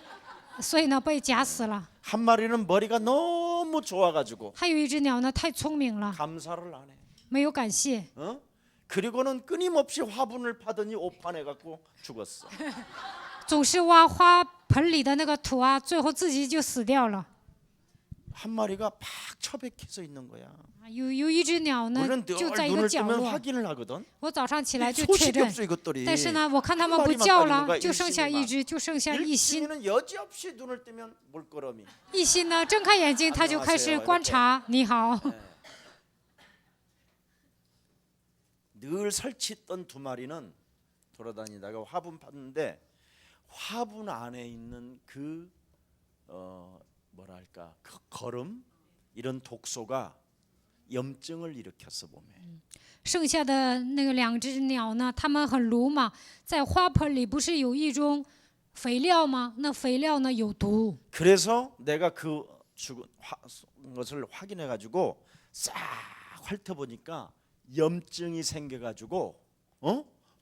所以呢被夹死了。 한 마리는 머리가 너무 좋아가지고 还有一只鸟呢太聪明了， 감사를 안 해. 没有感谢， 어? 그리고는 끊임없이 화분을 파더니 오판해갖고 죽었어. 总是挖花盆里的那个土啊，最后自己就死掉了。 한 마리가 팍 처박혀서 있는 거야. 有一只鸟呢 우리는 就在 늘 一个 눈을 角 뜨면 落， 확인을 하거든. 我早上起来就确 소식이 认， 없어 이것들이. 但是呢我看它们 한 不 마리만 叫 따지는 了， 거야, 就剩下 일심이만. 一只，就剩下一心。 일심이는 여지없이 눈을 뜨면 물끄러미. 一心呢睁开眼睛，它就开始观察。你好， 늘 설치했던 두 마리는 돌아다니다가 화분 팠는데 화분 안에 있는 그 뭐랄까 그 거름 이런 독소가 염증을 일으켰어 몸에. 剩下的那个两只鸟呢，它们很鲁莽，在花盆里不是有一种肥料吗？那肥料呢有毒。 그래서 내가 그 죽은 것을 확인해 가지고 싹 훑어보니까 염증이 생겨가지고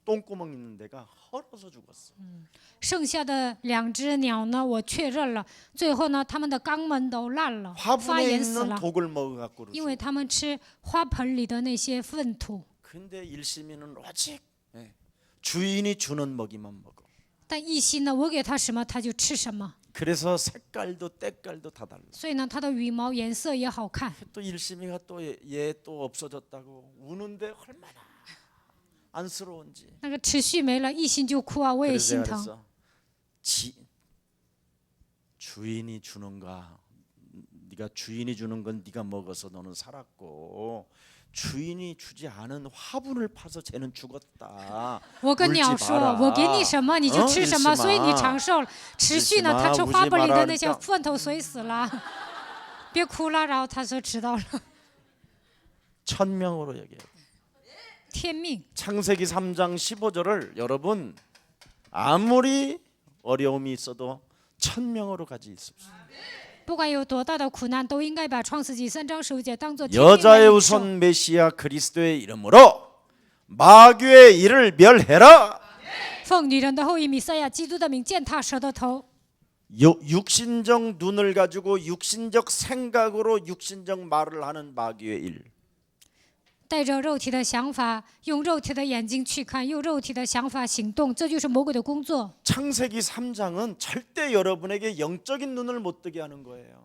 똥구멍 있는 데가 헐어서 죽었어. 剩下的两只鸟呢，我确认了，最后呢，它们的肛门都烂了，发 화분에 炎死 있는 了， 독을 먹어갖고 因为 그러죠. 它们吃花盆里的那些粪土。 근데 일심이는 오직 주인이 주는 먹이만 먹어. 但一心呢，我给它什么，它就吃什么， 그래서 색깔도 때깔도 다 달라. 所以呢，它的羽毛颜色也好看。 또 일심이가 또 얘 또 없어졌다고 우는데 얼마나 안쓰러운지. 那个持续没了，一心就哭啊，我也 그래서 心 내가 疼。 그랬어. 주인이 주는가? 네가 주인이 주는 건 네가 먹어서 너는 살았고 주인이 주지 않은 화분을 파서 쟤는 죽었다. 我跟鸟 울지 说， 마라. 我给你什么你就吃什么， 일심아. 所以你长寿了。持续呢， 일심아, 它吃花盆里的那些 울지 마라. 粪头水死了，别哭了。然后他说知道了， 천명으로 얘기해. 天命。 창세기 3장 15절을 여러분 아무리 어려움이 있어도 천명으로 가지 있습시다. 不管有多大的苦难，都应该把创世纪3章15节当做天命 여자의 来领受。 우선 메시아 그리스도의 이름으로 마귀의 일을 멸해라. 奉女人的后裔弥赛亚基督的名践踏蛇的头。 육신적 눈을 가지고 육신적 생각으로 육신적 말을 하는 마귀의 일. 带着肉体的想法，用肉体的眼睛去看，用肉体的想法行动，这就是魔鬼的工作。 창세기 3장은 절대 여러분에게 영적인 눈을 못 뜨게 하는 거예요.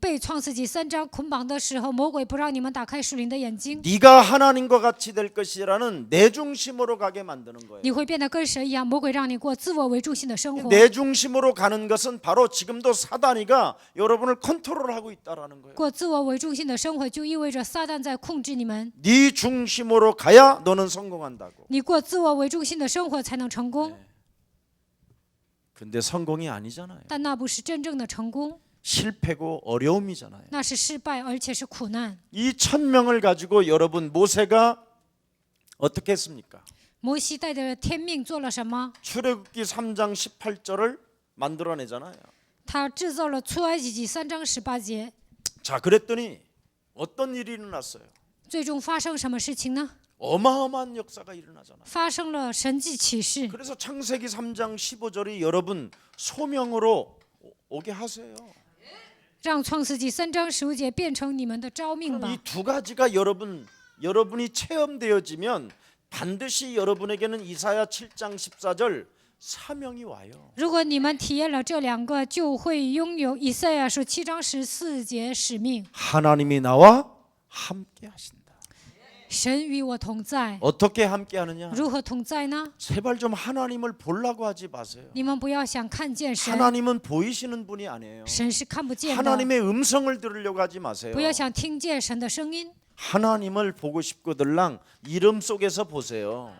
被创世纪3章捆绑的时候，魔鬼不让你们打开属灵的眼睛， 네가 하나님과 같이 될 것이라는 내 중심으로 가게 만드는 거예요. 你会变得跟神一样。魔鬼让你过自我为中心的生活。 내 중심으로 가는 것은 바로 지금도 사단이가 여러분을 컨트롤하고 있다라는 거예요. 过自我为中心的生活，就意味着撒旦在控制你们。 네 중심으로 가야 너는 성공한다고. 你过自我为中心的生活才能成功， 근데 성공이 아니잖아요. 但那不是真正的成功， 실패고 어려움이잖아요. 那是失败，而且是苦难。 이 천명을 가지고 여러분 모세가 어떻게 했습니까? 摩西带着天命做了什么？ 출애굽기 3장 18절을 만들어내잖아요. 他制造了出埃及记3章18节。 자, 그랬더니 어떤 일이 일어났어요? 最终发生什么事情呢？ 어마어마한 역사가 일어나잖아요. 发生了神迹启示。 그래서 창세기 3장 15절이 여러분 소명으로 오게 하세요. 让创世纪3章15节变成你们的召命 그럼 吧。 이 두 가지가 여러분이 체험되어지면 반드시 여러분에게는 이사야 7장 14절 사명이 와요. 如果你们体验了这两个，就会拥有以赛亚书7章14节使命。 하나님이 나와 함께 하신다. 神与我同在， 어떻게 함께 하느냐? 如何同在呢？ 제발 좀 하나님을 보려고 하지 마세요. 你们不要想看见神， 하나님은 보이시는 분이 아니에요. 神是看不见的。 하나님의 음성을 들으려고 하지 마세요. 不要想听见神的声音。 하나님을 보고 싶거들랑 이름 속에서 보세요.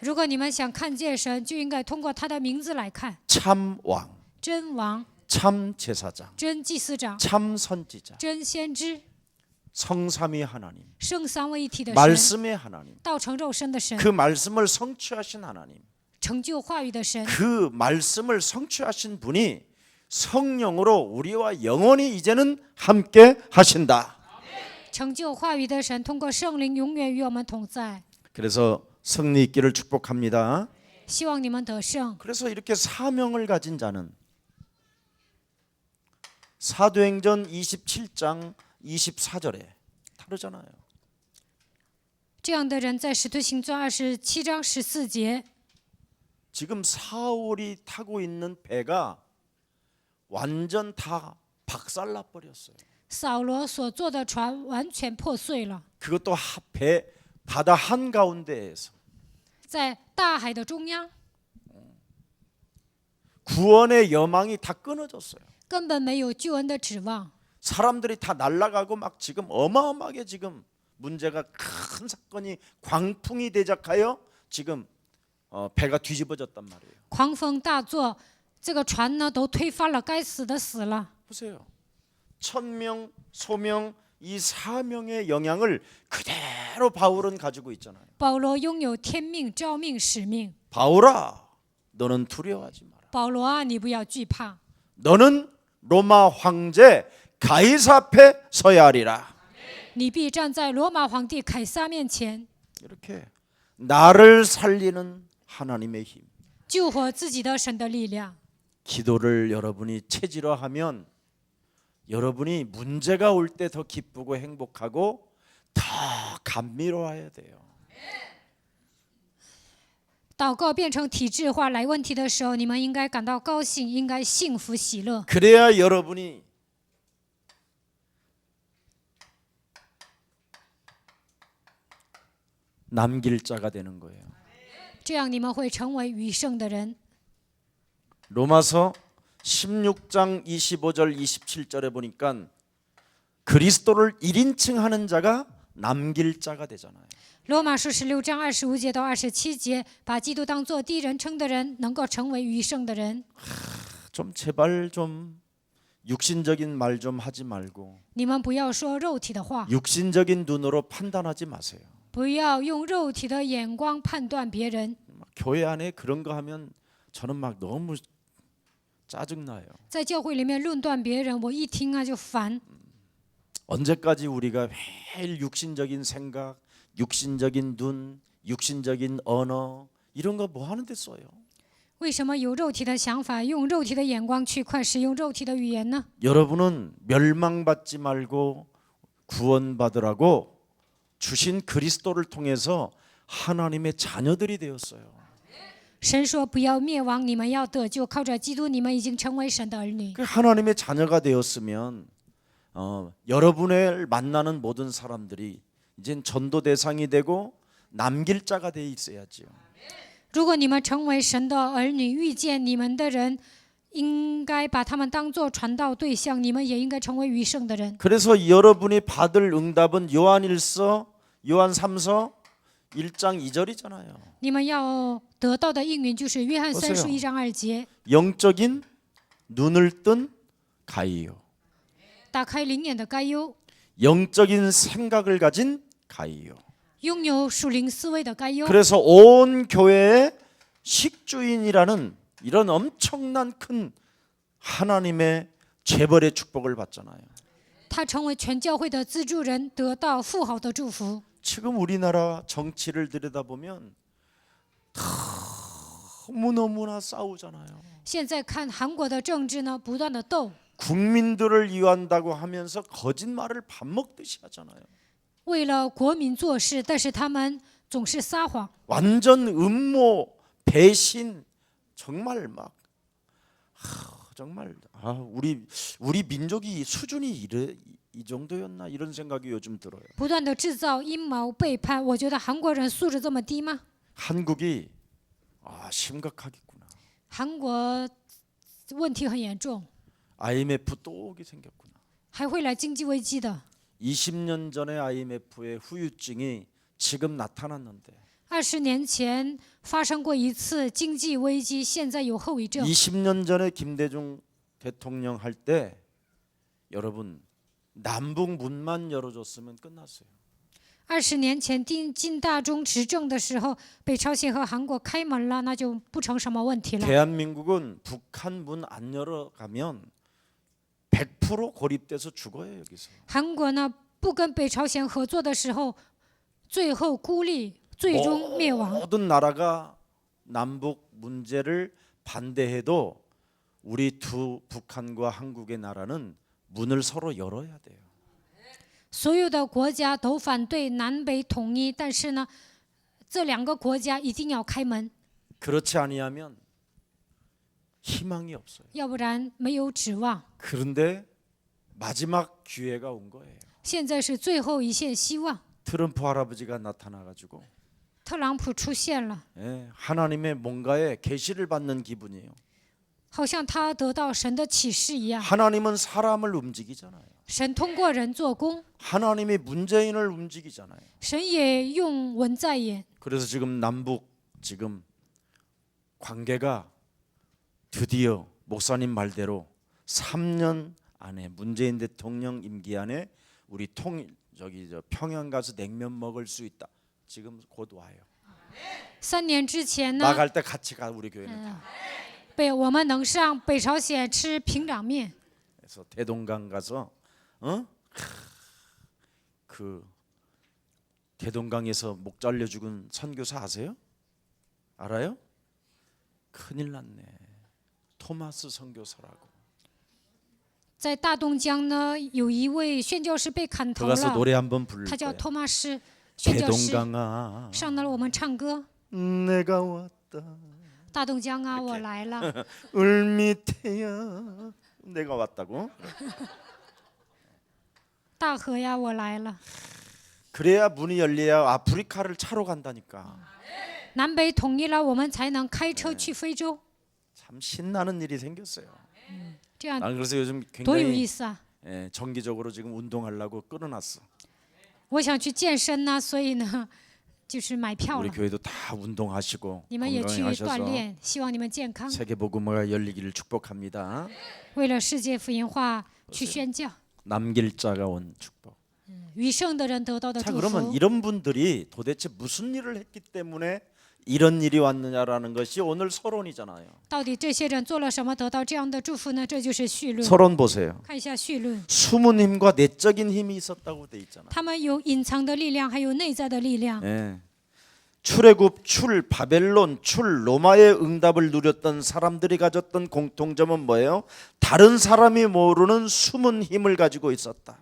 如果你们想看见神，就应该通过他的名字来看。 참 왕, 真王、 참 제사장, 真祭司长、 참 선지자. 真先知。 성삼위 하나님, 圣三位一体的神， 말씀의 하나님, 道成肉身的神， 그 말씀을 성취하신 하나님, 成就话语的神， 그 말씀을 성취하신 분이 성령으로 우리와 영원히 이제는 함께 하신다. 成就话语的神，通过圣灵永远与我们同在。 그래서 승리 있기를 축복합니다. 希望你们得胜。 그래서 이렇게 사명을 가진 자는 사도행전 27장 24절에 다르잖아요. 这样的人在使徒行传27章14节， 지금 사울이 타고 있는 배가 완전 다 박살나 버렸어요. 扫罗所坐的船完全破碎了， 그것도 배 바다 한가운데에서 在大海的中央， 구원의 여망이 다 끊어졌어요. 根本没有救恩的指望。 사람들이 다 날아가고 막 지금 어마어마하게 지금 문제가 큰 사건이 광풍이 대작하여 지금 배가 뒤집어졌단 말이에요. 狂风大作，这个船呢都推翻了，该死的死了。 보세요. 천명, 소명 이 사명의 영향을 그대로 바울은 가지고 있잖아요. 保罗拥有天命、召命、使命。 바울아, 너는 두려워하지 마라. 保罗啊，你不要惧怕， 너는 로마 황제 가이사 앞에 서야 하리라. 你必站在罗马皇帝凯撒面前， 이렇게 나를 살리는 하나님의 힘. 救活自己的神的力量。 기도를 여러분이 체질화하면 여러분이 문제가 올 때 더 기쁘고 행복하고 더 감미로워야 돼요. 祷告变成体制化来问题的时候，你们应该感到高兴，应该幸福喜乐。 그래야 여러분이 남길 자가 되는 거예요. 这样你们会成为余剩的人。 로마서 16장 25절 27절에 보니까 그리스도를 1인칭 하는 자가 남길 자가 되잖아요. 罗马书16章25节到27节，把基督当作第一人称的人，能够成为余剩的人。 좀 제발 좀 육신적인 말 좀 하지 말고 你们不要说肉体的话， 육신적인 눈으로 판단하지 마세요. 不要用肉体的眼光判断别人。 막 교회 안에 그런 거 하면 저는 막 너무 짜증나요. 在教会里面论断别人，我一听啊就烦。 언제까지 우리가 매일 육신적인 생각, 육신적인 눈, 육신적인 언어 이런 거 뭐 하는 데 써요? 为什么有肉体的想法，用肉体的眼光去快使用肉体的语言呢？ 여러분은 멸망받지 말고 구원받으라고 주신 그리스도를 통해서 하나님의 자녀들이 되었어요. 神说不要灭亡，你们要得救，靠着基督，你们已经成为神的儿女。 그 하나님의 자녀가 되었으면 여러분을 만나는 모든 사람들이 이젠 전도 대상이 되고 남길 자가 돼 있어야지요. 如果你们成为神的儿女，遇见你们的人，应该把他们当作传道对象，你们也应该成为余剩的人。 그래서 여러분이 받을 응답은 요한 3서 1장 2절이잖아요. 你们要得到的应允就是约翰3书1章2节， 영적인 눈을 뜬 가이요. 打开灵眼的该忧， 영적인 생각을 가진 가이요. 拥有属灵思维的该忧。 그래서 온 교회의 식주인이라는 이런 엄청난 큰 하나님의 재벌의 축복을 받잖아요. 他成为全教会的资助人，得到富豪的祝福。 지금 우리나라 정치를 들여다보면 너무너무나 싸우잖아요. 现在看韩国的政治呢，不断的斗， 국민들을 위한다고 하면서 거짓말을 밥 먹듯이 하잖아요. 为了国民做事，但是他们总是撒谎， 완전 음모, 배신, 정말 막 정말 우리 민족이 수준이 이 정도였나 이런 생각이 요즘 들어요. 不断的制造阴谋背叛。我觉得韩国人素质这么低吗？ 한국이 심각하겠구나. 韩国问题很严重， IMF 또 오게 생겼구나. 还会来经济危机的。 20년 전에 IMF의 후유증이 지금 나타났는데 20年前发生过一次经济危机，现在有后遗症。 20년 전에 김대중 대통령 할 때 여러분 남북 문만 열어줬으면 끝났어요. 20年前金大中执政的时候，北朝鲜和韩国开门了，那就不成什么问题了。 대한민국은 북한 문 안 열어가면 100% 고립돼서 죽어요 여기서. 韩国呢，不跟北朝鲜合作的时候，最后孤立，最终灭亡。 모든 나라가 남북 문제를 반대해도 우리 두 북한과 한국의 나라는 문을 서로 열어야 돼요. 所有的国家都反对南北统一，但是呢，这两个国家一定要开门， 그렇지 아니하면 희망이 없어요. 要不然没有指望。 그런데 마지막 기회가 온 거예요. 现在是最后一线希望， 트럼프 할아버지가 나타나가지고 特朗普出现了， 하나님의 뭔가에 계시를 받는 기분이에요. 好像他得到神的启示一样。 하나님은 사람을 움직이잖아요. 神通过人做工， 하나님이 문재인을 움직이잖아요. 神也用文在演。 그래서 지금 남북 지금 관계가 드디어 목사님 말대로 3년 안에 문재인 대통령 임기 안에 우리 평양 가서 냉면 먹을 수 있다. 지금 곧 와요. 3年之前呢， 나갈 때 같이 가 우리 교회는. 我们能上北朝鲜吃平壤面。 그래서 대동강 가서 그 대동강에서 목 잘려 죽은 선교사 아세요? 알아요? 큰일 났네. 토마스 선교사라고. 在大东江呢，有一位宣教师被砍头 가서 了， 노래 한번 부를 他叫 거예요. 托马斯宣教师。 대동강아 上那儿我们唱歌， 내가 왔다. 大东江啊，我来了。 울밑에야 내가 왔다고. 大河呀，我来了。 그래야 문이 열려야 아프리카를 차로 간다니까. 南北统一了，我们才能开车去非洲， 참 신나는 일이 생겼어요. 这样 난 그래서 요즘 多有意 굉장히 思啊！ 정기적으로 지금 운동하려고 끊어놨어. 我想去健身呢，所以呢，就是买票 우리 了。 교회도 다 운동하시고 你们也去锻 건강하셔서 炼，希望你们健康， 세계복음화가 열리기를 축복합니다. 为了世界福音化去宣教， 남길 자가 온 축복. 余剩的人得到的 자 祝 그러면 福。 이런 분들이 도대체 무슨 일을 했기 때문에 이런 일이 왔느냐라는 것이 오늘 서론이잖아요. 到底这些人做了什么，得到这样的祝福呢？这就是绪论。 서론 보세요. 看一下绪论， 숨은 힘과 내적인 힘이 있었다고 돼 있잖아. 他们有隐藏的力量，还有内在的力量。 예. 출애굽, 출 바벨론, 출 로마의 응답을 누렸던 사람들이 가졌던 공통점은 뭐예요? 다른 사람이 모르는 숨은 힘을 가지고 있었다.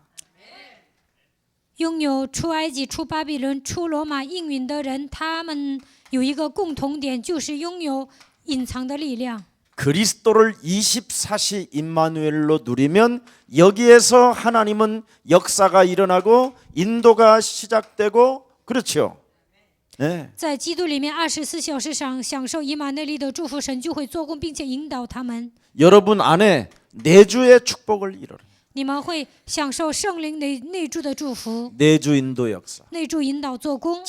拥有出埃及、出巴比伦、出罗马应允的人，他们有一个共同点，就是拥有隐藏的力量。 그리스도를 24시 임마누엘로 누리면 여기에서 하나님은 역사가 일어나고 인도가 시작되고 그렇죠. 네. 在基督里面24小时上享受以马内利的祝福，神就会做工，并且引导他们。 여러분 안에 내주의 축복을 이뤄라. 你们会享受圣灵内住的祝福， 내주 인도 역사. 内住引导做工。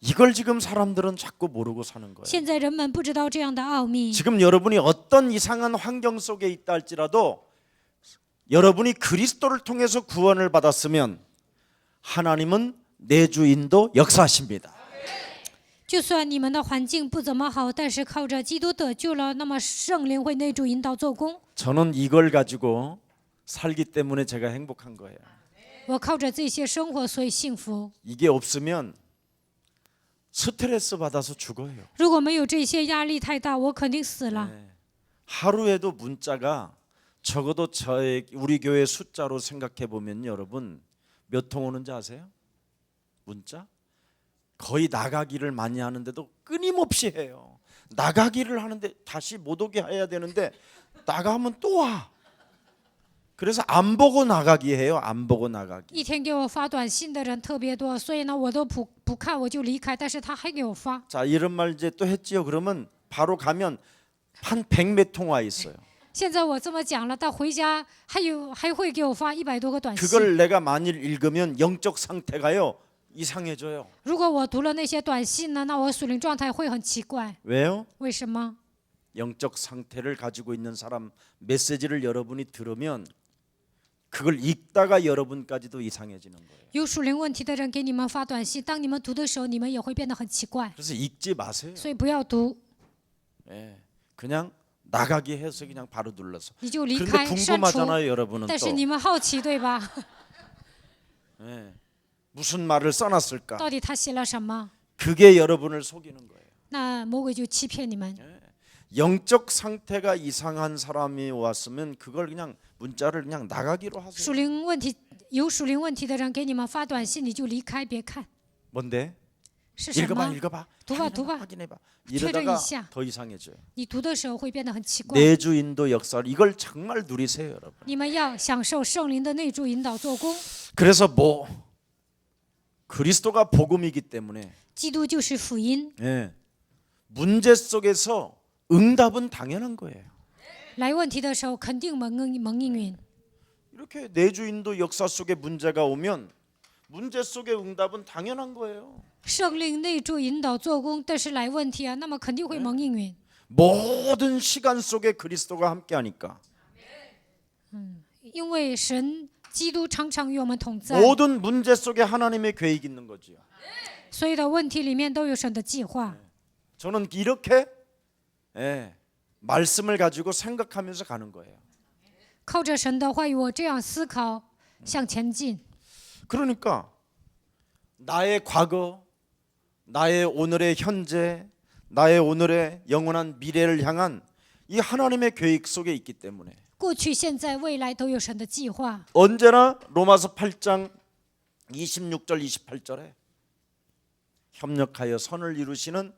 이걸 지금 사람들은 자꾸 모르고 사는 거예요. 现在人们不知道这样的奥秘。 지금 여러분이 어떤 이상한 환경 속에 있다 할지라도 여러분이 그리스도를 통해서 구원을 받았으면 하나님은 내주 인도 역사하십니다. 就算你们的环境不怎么好，但是靠着基督得救了，那么圣灵会内住引导做工。 저는 이걸 가지고 살기 때문에 제가 행복한 거예요. 我靠着这些生活，所以幸福。 이게 없으면 스트레스 받아서 죽어요. 如果没有这些压力太大，我肯定死了。 하루에도 문자가 적어도 우리 교회 숫자로 생각해 보면 여러분 몇 통 오는지 아세요? 문자? 거의 나가기를 많이 하는데도 끊임없이 해요. 나가기를 하는데 다시 못 오게 해야 되는데 나가면 또 와. 그래서 안 보고 나가기 해요. 안 보고 나가기. 一天给我发短信的人特别多，所以呢，我都不看，我就离开。但是他还给我发。 자, 이런 말 이제 또 했지요. 그러면 바로 가면 한 100몇 통 와 있어요. 现在我这么讲了，到回家还会给我发100多个短信。 그걸 내가 만일 읽으면 영적 상태가요 이상해져요. 如果我读了那些短信呢，那我属灵状态会很奇怪。 왜요? 为什么？ 영적 상태를 가지고 있는 사람 메시지를 여러분이 들으면 그걸 읽다가 여러분까지도 이상해지는 거예요. 有属灵问题的人给你们发短信，当你们读的时候，你们也会变得很奇怪， 그래서 읽지 마세요. 所以不要读， 예, 그냥 나가기 해서 그냥 바로 눌러서. 你就离 그런데 开删除。 궁금하잖아요, 여러분은 但是 또. 你们好奇对吧？ 예, 무슨 말을 써놨을까? 到底他写了什么？ 그게 여러분을 속이는 거예요. 那魔鬼就欺骗你们。 영적 상태가 이상한 사람이 왔으면 그걸 그냥 문자를 그냥 나가기로 属 하세요. 灵问题有属灵问题的人给你们发短信，你就离开，别看 뭔데? 是什 읽어봐, 么。 읽어봐. 두봐, 두봐. 확인해봐.确认 이러다가 一下。 더 이상해져요. 你读的时候会变得很奇怪。 내주 인도 역사 이걸 정말 누리세요, 여러분. 你们要享受圣灵的内助引导做工。 그래서 뭐 그리스도가 복음이기 때문에 基督就是福音， 예, 문제 속에서 응답은 당연한 거예요. 来问题的时候肯定蒙应允。 이렇게 내주 인도 역사 속에 문제가 오면 문제 속의 응답은 당연한 거예요. 圣灵内助引导做工，但是来问题啊，那么肯定会蒙应允。 모든 시간 속에 그리스도가 함께하니까 因为神基督常常与我们同在， 모든 문제 속에 하나님의 계획이 있는 거지요. 所有的问题里面都有神的计划。 저는 이렇게 예, 말씀을 가지고 생각하면서 가는 거예요. 靠着神的话语，我这样思考，向前进。 그러니까 나의 과거, 나의 오늘의 현재, 나의 오늘의 영원한 미래를 향한 이 하나님의 계획 속에 있기 때문에 过去、现在、未来都有神的计划。 언제나 로마서 8장 26절 28절에 협력하여 선을 이루시는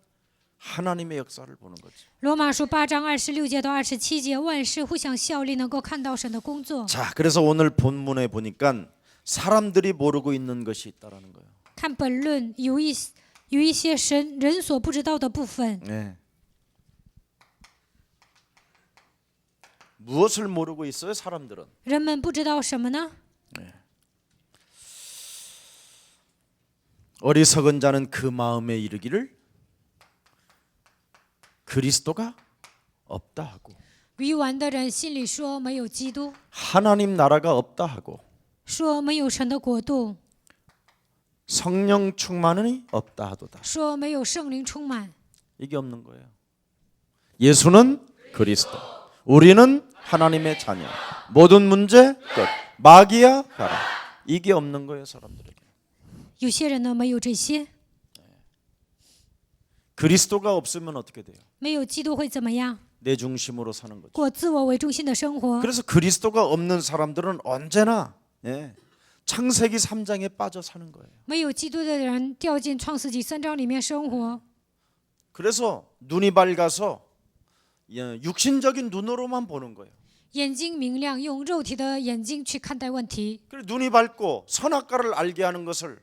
하나님의 역사를 보는 거죠. 罗马书8章26节到27节，万事互相效力，能够看到神的工作。 자, 그래서 오늘 본문에 보니까 사람들이 모르고 있는 것이 있다라는 거예요. 看本论有一些人所不知道的部分。 네. 무엇을 모르고 있어요, 사람들은? 人们不知道什么呢？ 어리석은 자는 그 마음에 이르기를 그리스도가 없다 하고 愚顽的人心里说没有基督， 하나님 나라가 없다 하고 说没有神的国度， 성령 충만이 없다 하도다. 说没有圣灵充满。 이게 없는 거예요. 예수는 그리스도, 우리는 하나님의 자녀. 모든 문제 끝. 마귀야 가라. 이게 없는 거예요, 사람들에게. 有些人呢没有这些， 그리스도가 없으면 어떻게 돼요? 没有基督会怎么样？ 내 중심으로 사는 거죠. 过自我为中心的生活。 그래서 그리스도가 없는 사람들은 언제나 창세기 3장에 빠져 사는 거예요. 没有基督的人掉进创世纪3章里面生活， 그래서 눈이 밝아서 육신적인 눈으로만 보는 거예요. 眼睛明亮，用肉体的眼睛去看待问题。 그래서 눈이 밝고 선악과를 알게 하는 것을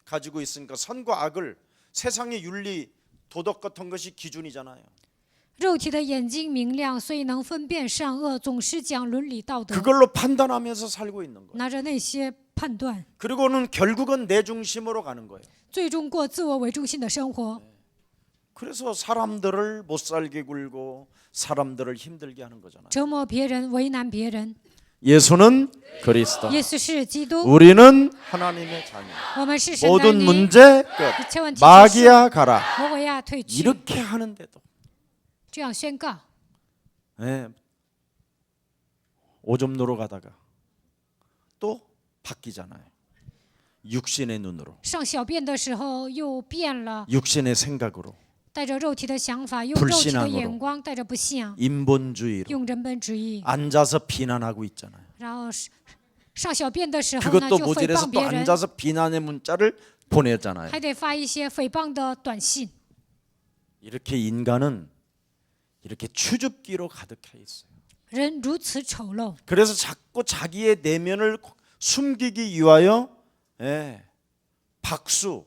가지고 있으니까 선과 악을 세상의 윤리 도덕 같은 것이 기준이잖아요. 肉体的眼睛明亮，所以能分辨善恶，总是讲伦理道德， 그걸로 판단하면서 살고 있는 거예요. 拿着那些判断， 그리고는 결국은 내 중심으로 가는 거예요. 最终过自我为中心的生活。 그래서 사람들을 못 살게 굴고 사람들을 힘들게 하는 거잖아요. 折磨别人，为难别人。 예수는 그리스도, 耶稣是基督， 우리는 하나님의 자녀. 我们是神的 모든 儿女。 문제 끝. 一切问题结束， 마귀야 가라. 魔鬼呀退去。 이렇게 하는데도 这样宣告， 오줌 누러 가다가 또 바뀌잖아요. 육신의 눈으로, 上小便的时候又变了， 육신의 생각으로, 带着肉体的想法，用肉体的眼光，带着不信， 인본주의로 用人本主义， 앉아서 비난하고 있잖아요. 然后上小便的时候呢 그것도 就诽 모질해서 谤 또 别人， 앉아서 비난의 문자를 보내잖아요. 还得发一些诽谤的短信。 이렇게 인간은 이렇게 추줍기로 가득해 있어요. 人如此丑陋， 그래서 자꾸 자기의 내면을 숨기기 위하여 박수,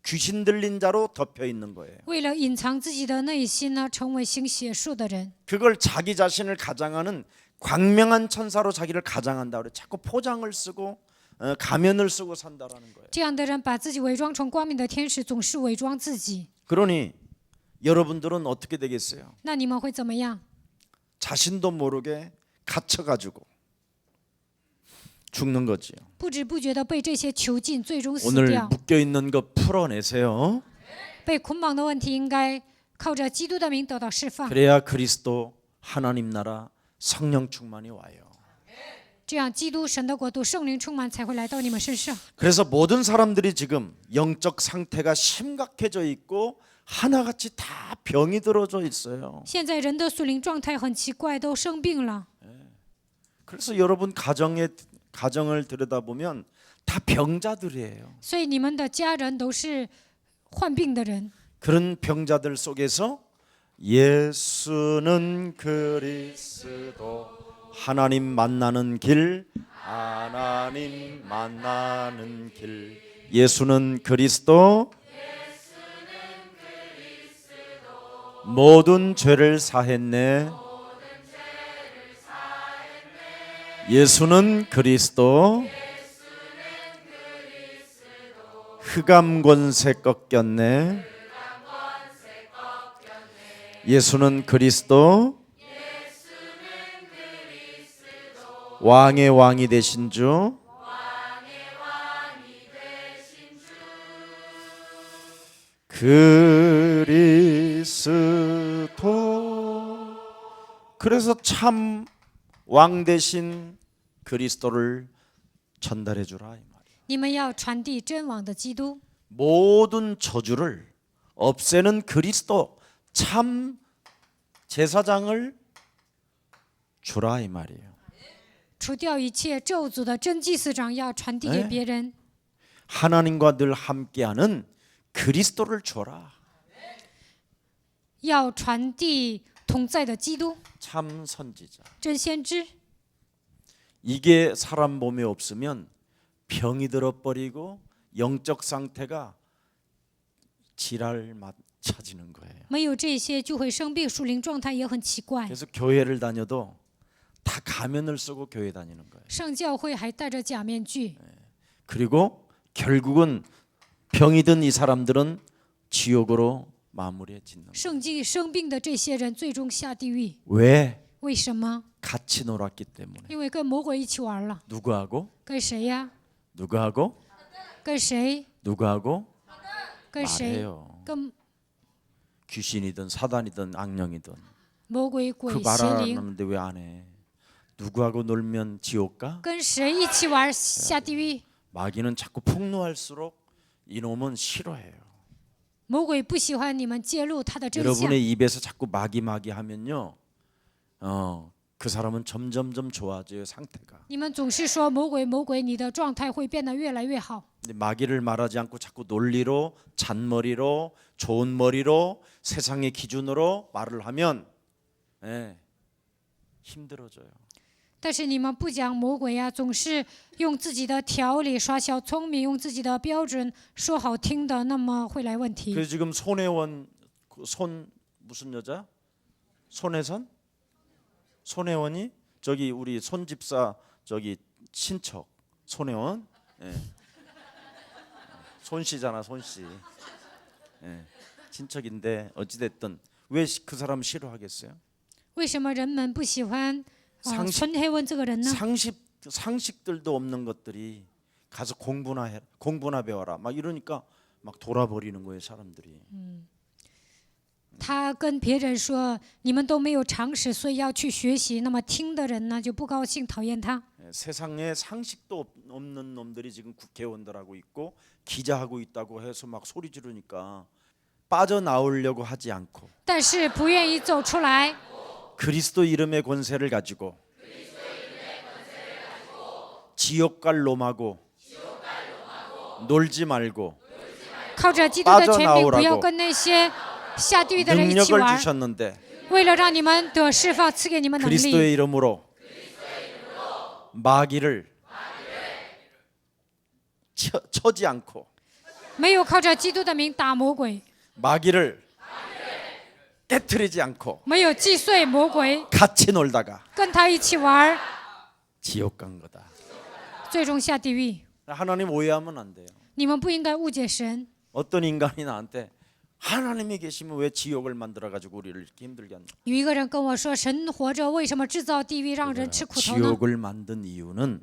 귀신 들린 자로 덮여 있는 거예요. 为了隐藏自己的内心呢，成为行邪术的人。 그걸 자기 자신을 가장하는 광명한 천사로 자기를 가장한다 그래. 자꾸 포장을 쓰고 가면을 쓰고 산다라는 거예요. 这样的人把自己伪装成光明的天使，总是伪装自己。 그러니 여러분들은 어떻게 되겠어요? 那你们会怎么样？ 자신도 모르게 갇혀가지고 죽는 거지요. 不知不觉的被这些囚禁，最终死 오늘 掉。 묶여 있는 거 풀어내세요. 被捆绑的问题应该靠着基督的名得到释放， 그래야 그리스도 하나님 나라 성령 충만이 와요. 这样基督神的国度圣灵充满才会来到你们身上。 그래서 모든 사람들이 지금 영적 상태가 심각해져 있고 하나같이 다 병이 들어져 있어요. 现在人的属灵状态很奇怪，都生病了。 그래서 여러분 가정을 들여다보면 다 병자들이에요. 所以你们的家人都是患病的人。 그런 병자들 속에서 예수는 그리스도 하나님 만나는 길, 하나님 만나는 길. 예수는 그리스도 모든 죄를 사했네. 예수는 그리스도 흑암 권세 꺾였네. 예수는 그리스도 왕의 왕이 되신 주 그리스도. 그래서 참 왕 대신 그리스도를 전달해 주라 이 말이에요. 你们要传递真王的基督， 모든 저주를 없애는 그리스도 참 제사장을 주라 이 말이에요. 除掉一切咒诅的真祭司长要传递给别人， 하나님과 늘 함께하는 그리스도를 줘라. 要传递同在的基督， 참 선지자. 真先知。 이게 사람 몸에 없으면 병이 들어버리고 영적 상태가 지랄 찾는 거예요. 没有这些就会生病，属灵状态也很奇怪。 그래서 교회를 다녀도 다 가면을 쓰고 교회 다니는 거예요. 上教会还戴着假面具， 그리고 결국은 병이 든 이 사람들은 지옥으로 마무리에 짓는 거예요. 生病的这些人最终下地狱。 왜? 为什么？ 같이 놀았기 때문에. 因为跟魔鬼一起玩了。 누구하고? 跟谁呀？ 누구하고? 跟谁？ 누구하고? 跟谁？ 말해요. 跟 귀신이든 사단이든 악령이든 魔鬼、鬼、 그 말 邪 안 灵， 하는데 왜 안 해? 누구하고 놀면 지옥 가? 跟谁一起玩下地狱？ 마귀는 자꾸 폭로할수록 이놈은 싫어해요. 魔鬼不喜欢你们揭露他的真相。 여러분의 입에서 자꾸 마귀 하면요, 그 사람은 점점점 좋아져요 상태가. 你们总是说魔鬼魔鬼，你的状态会变得越来越好。 근데 마귀를 말하지 않고 자꾸 논리로, 잔머리로, 좋은 머리로, 세상의 기준으로 말을 하면 힘들어져요. 但是你们不讲魔鬼呀，总是用自己的条理耍小聪明，用自己的标准说好听的，那么会来问题。 그래서 지금 손혜원 무슨 여자? 손혜원이 저기 우리 손집사 저기 친척 손혜원, 손씨잖아 손씨, 친척인데 어찌됐든 왜 그 사람 싫어하겠어요? 为什么人们不喜欢상식孙黑文这个人呢？ 상식들도 없는 것들이 가서 공부나 배워라 막 이러니까 막 돌아버리는 거예요 사람들이. 他跟别人说你们都没有常识，所以要去学习。那么听的人呢就不高兴，讨厌他。 세상에 상식도 없는 놈들이 지금 국회의원들하고 있고 기자하고 있다고 해서 막 소리 지르니까 빠져나오려고 하지 않고 但是不愿意走出来， 그리스도 이름의 권세를 가지고 지옥 갈 놈하고 놀지 말고 靠着基督的权柄， 빠져나오라고 不要跟那些下地狱的人一起 능력을 玩。 주셨는데 为了让你们得释放，赐给你们能力， 그리스도의 이름으로 마귀를 쳐지 않고 没有靠着基督的名打魔鬼， 마귀를 깨트리지 않고 没有击碎魔鬼， 같이 놀다가 跟他一起玩， 지옥 간 거다. 最终下地狱。 하나님 오해하면 안 돼요. 你们不应该误解神。 어떤 인간이 나한테 하나님이 계시면 왜 지옥을 만들어 가지고 우리를 이렇게 힘들게 하냐? 有一个人跟我说：“神活着，为什么制造地狱，让人吃苦头呢？” 지옥을 만든 이유는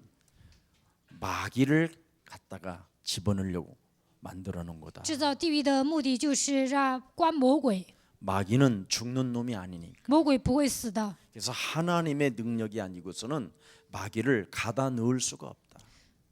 마귀를 갖다가 집어넣으려고 만들어 놓은 거다. 制造地狱的目的就是让关魔鬼， 마귀는 죽는 놈이 아니니까. 魔鬼不会死的。 그래서 하나님의 능력이 아니고서는 마귀를 가다 넣을 수가 없다.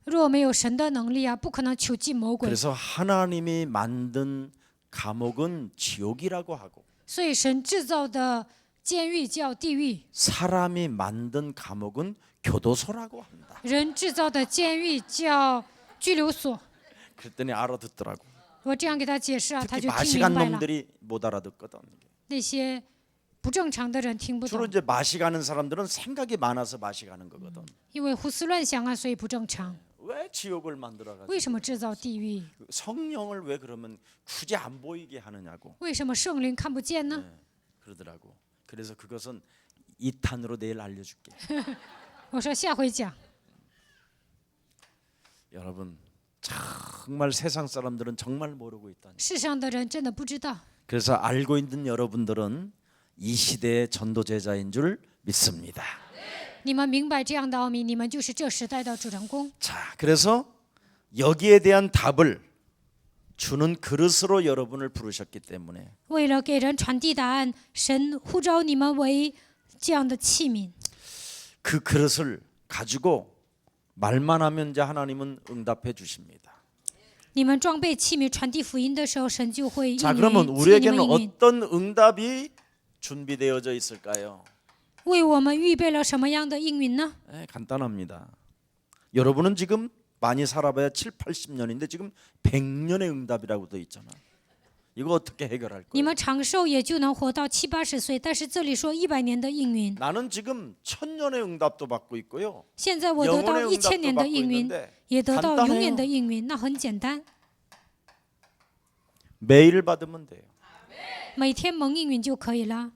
若没有神的能力啊，不可能囚禁魔鬼。 그래서 하나님이 만든 감옥은 지옥이라고 하고 所以神制造的监狱叫地狱， 사람이 만든 감옥은 교도소라고 한다. 人制造的监狱叫拘留所。 그랬더니 알아듣더라고. 我这样给他解释啊，他 특히 就听 마시간 明白了。 놈들이 못 알아듣거든. 那些不正常的人听不 주로 懂， 이제 마시가는 사람들은 생각이 많아서 마시가는 거거든. 因为胡思乱想啊，所以不正常。 왜 지옥을 만들어가지고 为什么制造地狱？ 성령을 왜 그러면 굳이 안 보이게 하느냐고 为什么圣灵看不见呢？ 그러더라고. 그래서 그것은 2탄으로 내일 알려줄게. 我说下回讲。 여러분 정말 세상 사람들은 정말 모르고 있다니. 世上的人真的不知道， 그래서 알고 있는 여러분들은 이 시대의 전도제자인 줄 믿습니다. 你们明白这样的奥秘，你们就是这时代的主人公。 자, 그래서 여기에 대한 답을 주는 그릇으로 여러분을 부르셨기 때문에 为了给人传递答案，神呼召你们为这样的器皿。 그 그릇을 가지고 말만 하면 이제 하나님은 응답해 주십니다. 你们装备器皿传递福音的时候，神就会应 자, 允， 그러면 赐你们 우리에게는 应允。 어떤 응답이 준비되어져 있을까요? 为我们预备了什么样的应允呢？ 간단합니다. 여러분은 지금 많이 살아봐야 7, 80년인데 지금 100년의 응답이라고 돼 있잖아. 이거 어떻게 해결할 你 거예요? 们长寿也就能活到70、80岁，但是这里说100年的应允。 나는 지금 1000년의 응답도 받고 있고요. 现在我得到 영혼의 1000 年 응답도 的 받고 应允， 있는데 也得到永远的 간단해요. 应允，那很简单， 매일 받으면 돼요. 每天蒙应允就可以了。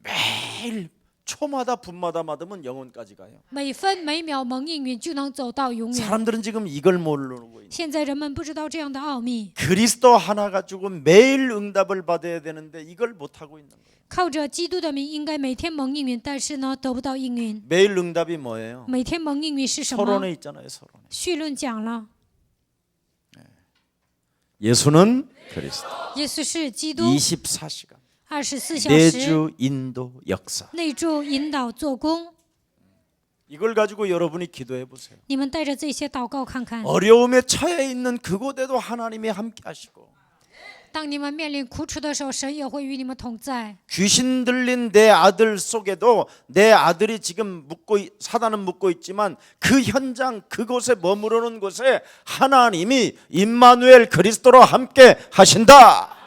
매일 초마다 분마다 받으면 영혼까지 가요. 每分每秒蒙应允就能走到永远。 사람들은 지금 이걸 모르고 있는. 现在人们不知道这样的奥秘， 그리스도 하나 가지고 매일 응답을 받아야 되는데 이걸 못 하고 있는 거예요. 靠着基督的名应该每天蒙应允，但是呢得不到应允。 매일 응답이 뭐예요? 每天蒙应允是什么？ 서론에 있잖아요. 서론에. 绪论讲了， 예수는 그리스도. 耶稣是基督， 24시간 24小时 내주 인도 역사. 内住引导做工。 이걸 가지고 여러분이 기도해 보세요. 你们带着这些祷告看看， 어려움에 처해 있는 그곳에도 하나님이 함께 하시고 当你们面临苦楚的时候，神也会与你们同在。 귀신 들린 내 아들 속에도 내 아들이 지금 사단은 묻고 있지만 그 현장 그곳에 머무르는 곳에 하나님이 임마누엘 그리스도로 함께 하신다.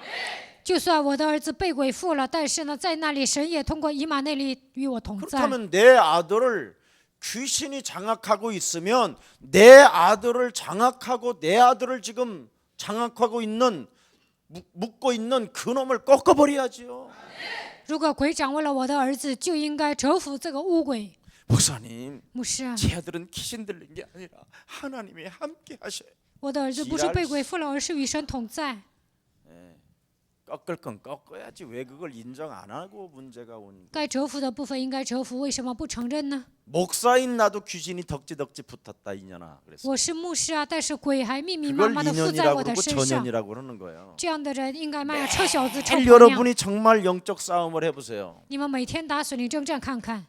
就算我的儿子被鬼附了，但是呢，在那里神也通过以马内利与我同在。 그렇다면 내 아들을 귀신이 장악하고 있으면 내 아들을 장악하고 내 아들을 지금 장악하고 있는 묶고 있는 그놈을 꺾어버려야지요. 如果鬼掌握了我的儿子，就应该折服这个污鬼。 목사님, 牧师啊， 제 아들은 귀신 들린 게 아니라 하나님이 함께 하셔요. 我的儿子不是被鬼附了，而是与神同在。 꺾을 건 꺾어야지 왜 그걸 인정 안 하고 문제가 오는 거야. 该折服的部分应该折服，为什么不承认呢？ 목사인 나도 귀신이 덕지덕지 붙었다 이년아 그랬어. 我是牧师啊，但是鬼还密密麻 그걸 麻的附在 인연이라고 我的 그러고 身上。 전연이라고 그러는 거예요. 这样的人应该骂呀，臭小子、臭 늘 婆娘！ 여러분이 정말 영적 싸움을 해보세요. 你们每天打属灵征战看看，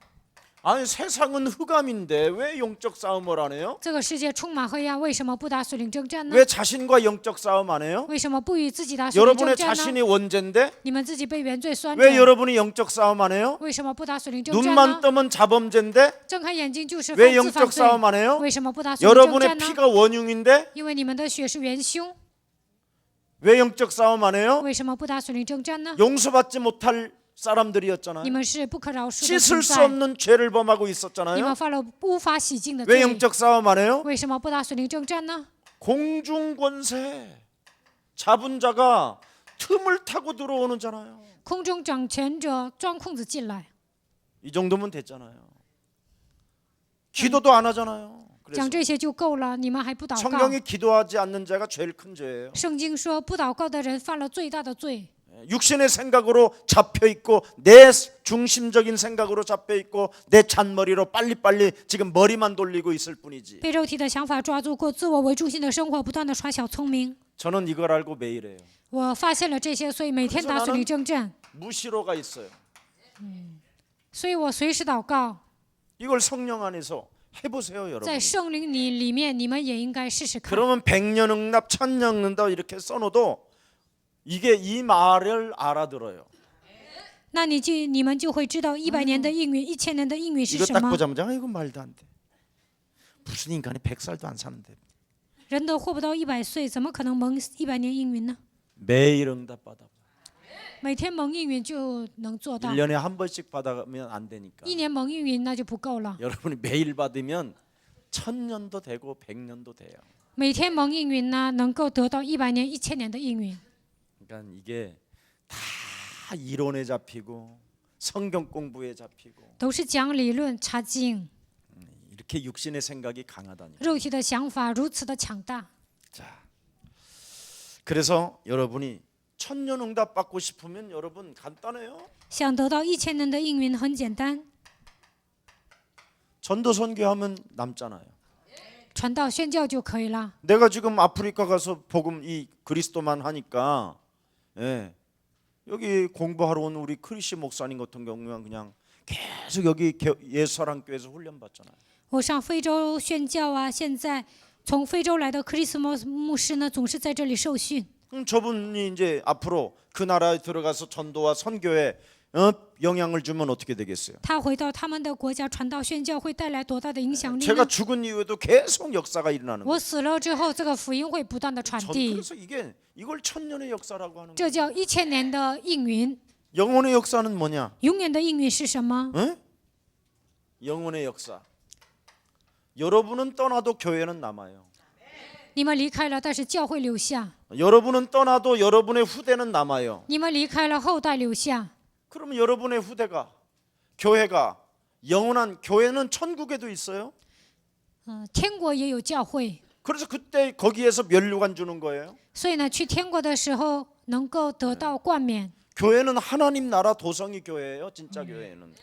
아니 세상은 흑암인데 왜 영적 싸움을 안 해요? 这个世界充满黑暗，为什么不打属灵征战呢？ 왜 자신과 영적 싸움 안 해요? 为什么不与自己打属灵征 여러분의 战呢？ 자신이 원죄인데 你们自己被原罪酸 왜 着， 여러분이 영적 싸움 안 해요? 为什么不打属灵征战 눈만 呢？ 뜨면 자범죄인데 睁开眼睛就是犯 왜 自犯 영적 罪， 싸움 안 해요? 为什么不打属灵征 여러분의 战呢？ 피가 원흉인데 因为你们的血是元凶， 왜 영적 싸움 안 해요? 为什么不打属灵征战呢？ 용서받지 못할 你 사람들이었잖아요. 们是不可饶恕的 씻을 存 수 在， 없는 죄를 범하고 你 있었잖아요. 们犯了无法洗净的 왜 罪， 영적 싸움 안 해요? 为什么不打属灵征战呢？ 공중 권세 잡은 자가 틈을 타고 들어오는잖아요. 空中掌权者钻空子进来， 이 정도면 됐잖아요. 기도도 안 하잖아요. 讲 그래서 这些就够了，你们还不祷告？ 성경이 기도하지 않는 자가 제일 큰 죄예요. 圣经说，不祷告的人犯了最大的罪。 육신의 생각으로 잡혀 있고 내 중심적인 생각으로 잡혀 있고 내 잔머리로 빨리빨리 지금 머리만 돌리고 있을 뿐이지. 被肉体的想法抓住，过自我为中心的生活，不断的耍小聪明。 저는 이걸 알고 매일 해요. 我发现了这些，所以每天打属灵征战， 무시로가 있어요. 所以我随时祷告。 이걸 성령 안에서 해보세요, 여러분. 在圣灵里面，你们也应该试试看。 그러면 백년응답, 천년응답 이렇게 써놓도 이게 이 말을 알아들어요. 那你们就会知道100年的应允、1000年的应允是 이거 什 딱 么。 보자마자 이거 말도 안 돼. 무슨 인간이 100살도 안 사는데. 人都活不到100岁，怎么可能蒙100年应允呢？ 매일 응답 받아. 每天蒙应允就能做到， 1년에 한 번씩 받아가면 안 되니까. 1年蒙应允那就不够了。 여러분이 매일 받으면 1000년도 되고 100년도 돼요. 每天蒙应允呢，能够得到100年、1000年的应允。 그러니까 이게 다 이론에 잡히고 성경 공부에 잡히고 都是讲理论、查经， 이렇게 육신의 생각이 강하다니. 肉体的想法如此的强大。 자, 그래서 여러분이 천년응답 받고 싶으면 여러분 간단해요. 想得到1000年的应允很简单， 전도 선교하면 남잖아요. 传道宣教就可以了。 내가 지금 아프리카 가서 복음 이 그리스도만 하니까 여기 공부하러 온 우리 크리스 목사님 같은 경우는 그냥 계속 여기 예수사랑교회에서 훈련 받잖아요. 我上非洲宣教啊，现在从非洲来的克里斯莫牧师呢，总是在这里受训。 그럼 저분이 이제 앞으로 그 나라에 들어가서 전도와 선교에 영향을 주면 어떻게 되겠어요? 他回到他们的国家传道宣教，会带来多大的影响力 제가 呢？ 죽은 이후에도 계속 역사가 일어나는 我 거예요. 死了之后，这个福音会不断的传 전 递， 그래서 이걸 천년의 역사라고 하는 这 거예요. 叫1000年的应允。 영혼의 역사는 뭐냐? 永远的应允是什么？ 영혼의 역사. 여러분은 떠나도 교회는 남아요. 你们离开了，但是教会留下； 여러분은 떠나도 여러분의 후대는 남아요. 你们离开了，后代留下。 그러면 여러분의 후대가 교회가 영원한 교회는 천국에도 있어요. 天国也有教会， 그래서 그때 거기에서 면류관 주는 거예요. 所以呢，去天国的时候能够得到冠冕。 교회는 하나님 나라 도성이 교회예요. 진짜 교회는.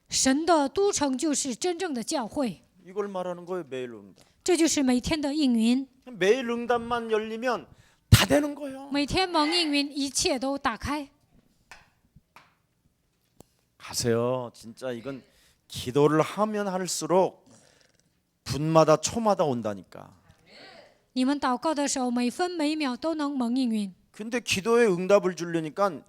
神的都城就是真正的教会， 이걸 말하는 거예요. 매일 응답. 这就是每天的应允。 매일 응답만 열리면 다 되는 거예요. 每天蒙应允，一切都打开。 가세요. 진짜 이건 기도를 하면 할수록 분마다 초마다 온다니까. 你们祷告的时候，每分每秒都能蒙应允。 근데 기도에 응답을 주려니까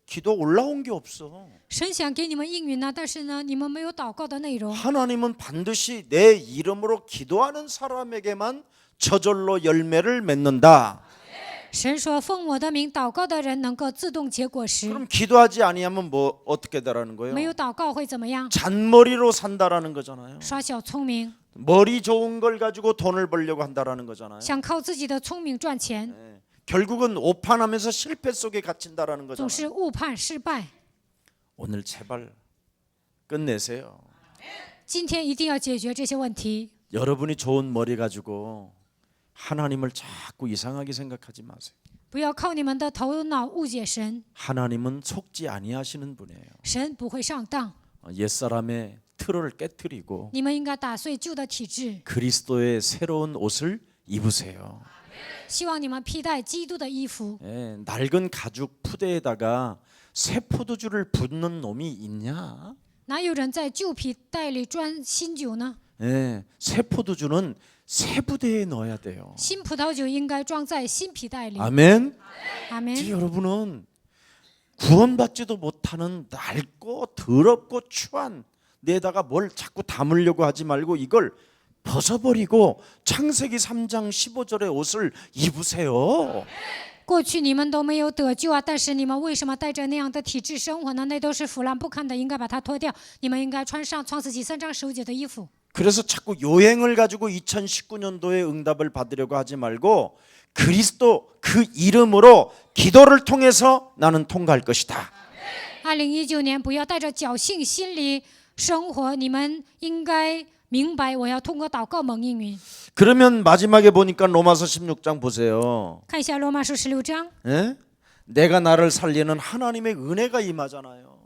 기도 올라온 게 없어. 神想给你们应允呢，但是呢，你们没有祷告的内容。 하나님은 반드시 내 이름으로 기도하는 사람에게만 저절로 열매를 맺는다. 神说：“奉我的名祷告的人能够自动结果实， 그럼 기도하지 아니하면 뭐 어떻게 되라는 没 거예요? 有祷告会怎么样？ 잔머리로 산다라는 거잖아요. 耍小聪明， 머리 좋은 걸 가지고 돈을 벌려고 한다라는 거잖아요. 想靠自己的聪明赚钱， 결국은 오판하면서 실패 속에 갇힌다라는 总 거잖아요. 是误判失败。 오늘 제발 끝내세요. 今天一定要解决这些问题。 여러분이 좋은 머리 가지고 하나님을 자꾸 이상하게 생각하지 마세요. 不要靠你们的头脑误解神， 하나님은 속지 아니하시는 분이에요. 神不会上当。 옛사람의 틀을 깨뜨리고 你们应该打碎旧的体制， 그리스도의 새로운 옷을 입으세요. 希望你们披戴基督的衣服。 낡은 가죽 푸대에다가 새 포도주를 붓는 놈이 있냐? 哪有人在旧皮袋里装新酒呢？ 새 포도주는 새 부대에 넣어야 돼요. 新葡萄酒应该装在新皮袋里。 아멘. 阿门。 이제 여러분은 구원받지도 못하는 낡고 더럽고 추한 내다가 뭘 자꾸 담으려고 하지 말고 이걸 벗어버리고 창세기 3장 15절의 옷을 입으세요. 过去你们都没有得救啊，但是你们为什么带着那样的体质生活呢？那都是腐烂不堪的，应该把它脱掉。你们应该穿上创世纪3章15节的衣服。 그래서 자꾸 요행을 가지고 2019년도에 응답을 받으려고 하지 말고 그리스도 그 이름으로 기도를 통해서 나는 통과할 것이다. 2019年不要带着侥幸心理生活，你们应该明白，我要通过祷告蒙应允。 그러면 마지막에 보니까 로마서 16장 보세요. 看一下罗马书16章， 예? 내가 나를 살리는 하나님의 은혜가 임하잖아요.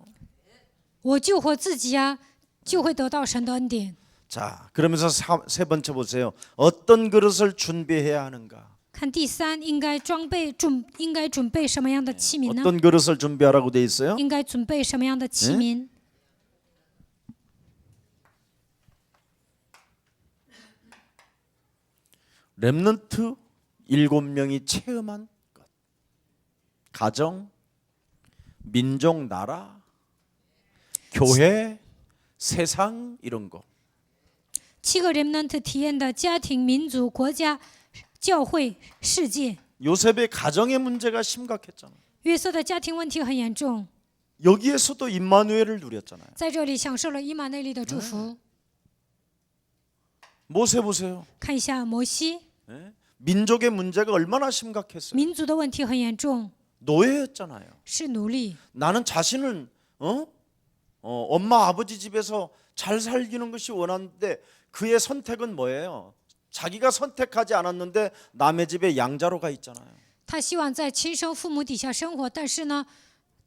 我救活自己呀，就会得到神的恩典。 자, 그러면서 세 번째 보세요. 어떤 그릇을 준비해야 하는가? 看第三，应该准备什么样的器皿呢？ 어떤 그릇을 준비하라고 돼 있어요? 应该准备什么样的器皿？ 렘넌트 7명이 체험한 것. 가정, 민족, 나라, 교회, 세상 이런 거. 7个 remnant 体验的家庭、民族、国家、教会、世界。 요셉의 가정의 문제가 심각했잖아요. 约瑟的家庭问题很严重， 여기에서도 임마누엘을 누렸잖아요. 在这里享受了以马内利的祝福。 모세 보세요. 看一下摩西， 민족의 문제가 얼마나 심각했어요. 民族的问题很严重， 노예였잖아요. 是奴隶。 나는 자신은 엄마 아버지 집에서 잘 살기는 것이 원하는데 그의 선택은 뭐예요? 자기가 선택하지 않았는데 남의 집에 양자로 가 있잖아요. 他希望在亲生父母底下生活，但是呢，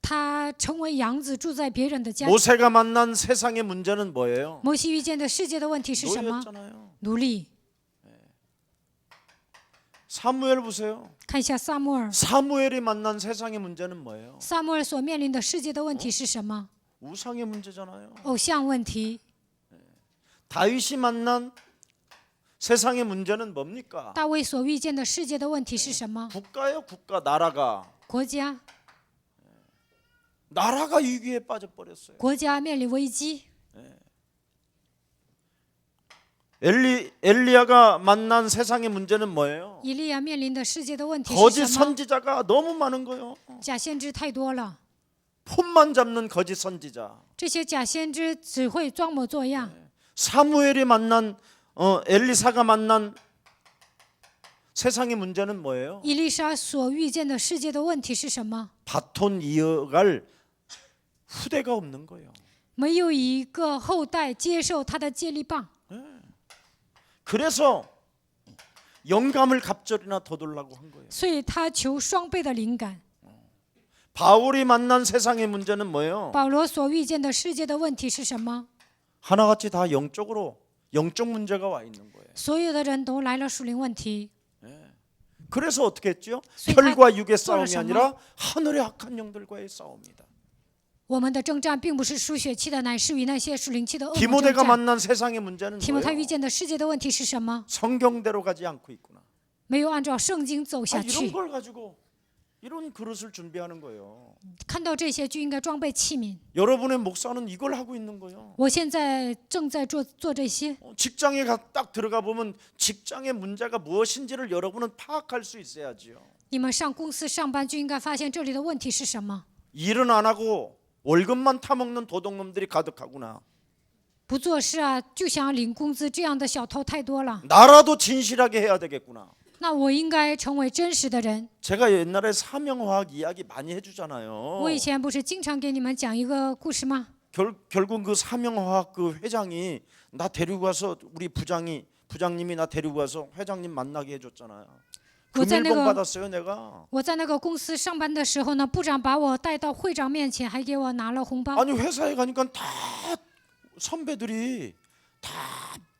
他成为养子，住在别人的家。 모세가 만난 세상의 문제는 뭐예요? 摩西遇见的世界的问题是什么？ 노예였잖아요. 奴隶。 사무엘 보세요. 看一下撒母耳， 사무엘이 만난 세상의 문제는 뭐예요? 撒母耳所面临的世界的问题是什么？ 우상의 문제잖아요. 偶像问题。 다윗이 만난 세상의 문제는 뭡니까? 大卫所遇见的世界的问题是什么？ 국가예요, 국가. 나라가 国家， 위기에 빠져버렸어요. 国家面临危机。 엘리야가 만난 세상의 문제는 뭐예요? 以利亚面临的世界的问题是 거짓 什么？ 선지자가 너무 많은 거예요. 假先知太多了， 폰만 잡는 거짓 선지자. 这些假先知只会装模作样。 사무엘이 만난 엘리사가 만난 세상의 문제는 뭐예요? 以利沙所遇见的世界的问题是什么？ 바톤 이어갈 후대가 없는 거예요. 没有一个后代接受他的接力棒， 그래서 영감을 갑절이나 더 돌라고 한 거예요. 所以他求双倍的灵感。 바울이 만난 세상의 문제는 뭐예요? 保罗所遇见的世界的问题是什么？ 하나같이 다 영적 문제가 와 있는 거예요. 所有的人都来了属灵问题， 그래서 어떻게 했죠? 그러니까 혈과 육의 또 싸움이 아니라 하늘의 악한 영들과의 싸움이다. 我们的征战并不是属血气的，乃是与那些属灵气的恶魔征 디모데가 战。 만난 세상의 문제는 提摩太遇 뭐예요? 见的世界的问题是什么？ 성경대로 가지 않고 있구나. 没有按照圣经走下 이런 去。 걸 가지고 이런 그릇을 준비하는 거예요. 看到这些就应该装备器皿。 여러분의 목사는 이걸 하고 있는 거예요. 我现在正在做这些。 직장에 딱 들어가 보면 직장의 문제가 무엇인지를 여러분은 파악할 수 있어야지요. 你们上公司上班就应该发现这里的问题是什么。 일은 안 하고 월급만 타먹는 도둑놈들이 가득하구나. 不做事啊，就想领工资，这样的小偷太多了。 나라도 진실하게 해야 되겠구나. 那我应该成为真实的人。 제가 옛날에 사명화학 이야기 많이 해주잖아요. 我以前不是经常给你们讲一个故事吗？ 결국 그 사명화학 그 회장이 나 데리고 가서 우리 부장님이 나 데리고 가서 회장님 만나게 해줬잖아요. 금일봉 받았어요 내가. 我在那个公司上班的时候呢，部长把我带到会长面前，还给我拿了红包。 아니 회사에 가니까 다 선배들이 다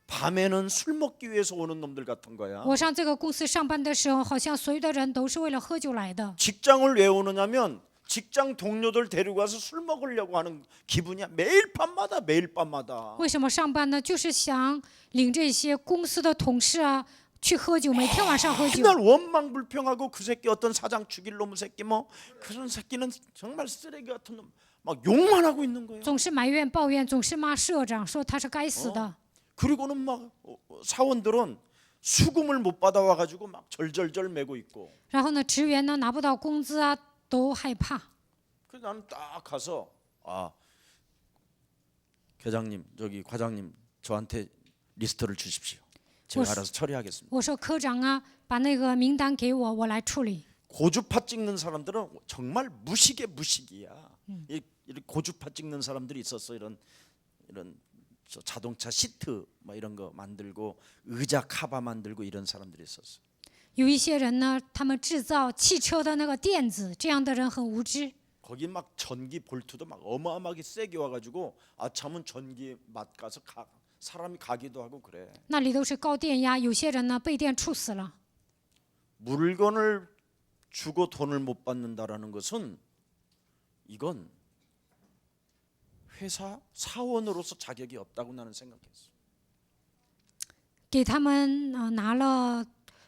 밤에는 술 먹기 위해서 오는 놈들 같은 거야. 我上这个公司上班的时候，好像所有的人都是为了喝酒来的。 직장을 왜 오느냐면 직장 동료들 데리고 와서 술 먹으려고 하는 기분이야. 매일 밤마다. 为什么上班呢？就是想领这些公司的同事啊去喝酒，每天晚上喝酒。 맨날 원망불평하고 그 새끼 어떤 사장 죽일 놈 새끼 뭐 그런 새끼는 정말 쓰레기 같은 놈 막 욕만 하고 있는 거예요. 总是埋怨抱怨，总是骂社长，说他是该死的。 그리고는 막 사원들은 수금을 못 받아와 가지고 막 절절절 매고 있고. 然后呢，职员呢拿不到工资啊，都害怕。 그래서 나는 딱 가서 계장님 저기 과장님 저한테 리스트를 주십시오. 제가 알아서 처리하겠습니다. 我说科长啊，把那个名单给我，我来处理。 고주파 찍는 사람들은 정말 무식이야. 이 고주파 찍는 사람들이 있었어. 이런 저 자동차 시트 뭐 이런 거 만들고 의자 카바 만들고 이런 사람들이 있었어. 有一些人呢，他们制造汽车的那个电子，这样的人很无知。 거기 막 전기 볼트도 막 어마어마하게 세게 와가지고 아참은 전기 맞가서 사람이 가기도 하고 그래. 那里都是高电压，有些人呢被电触死了。 물건을 주고 돈을 못 받는다라는 것은 이건 회사 사원으로서 자격이 없다고 나는 생각했어. 给他们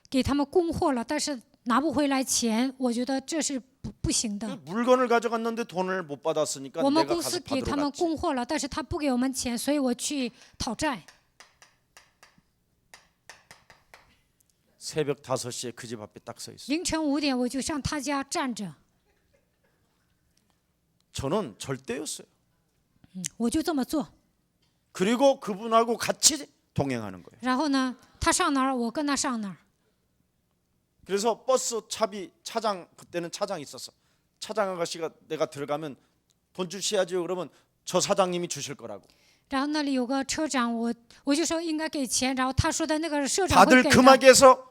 给他们供货了，但是拿不回来钱，我觉得这是不行 그 的。 물건을 가져갔는데 돈을 못 받았으니까 我们 내가 公司 가서 给他 받으러 们 갔지. 供货了，但是他不给我们钱，所以我去讨债。 새벽 5시에 그 집 앞에 딱 서 있어. 凌晨5点我就上他家站着， 저는 절대였어요. 我就这么做。 그리고 그분하고 같이 동행하는 거예요. 然后呢，他上哪儿，我跟他上哪儿。 그래서 버스 차비 차장 그때는 차장 있었어. 차장 아가씨가 내가 들어가면 돈 주셔야죠. 그러면 저 사장님이 주실 거라고. 然后那里有个车长，我就说应该给钱，然后他说的那个社长会 다들 给 그 的。 막에서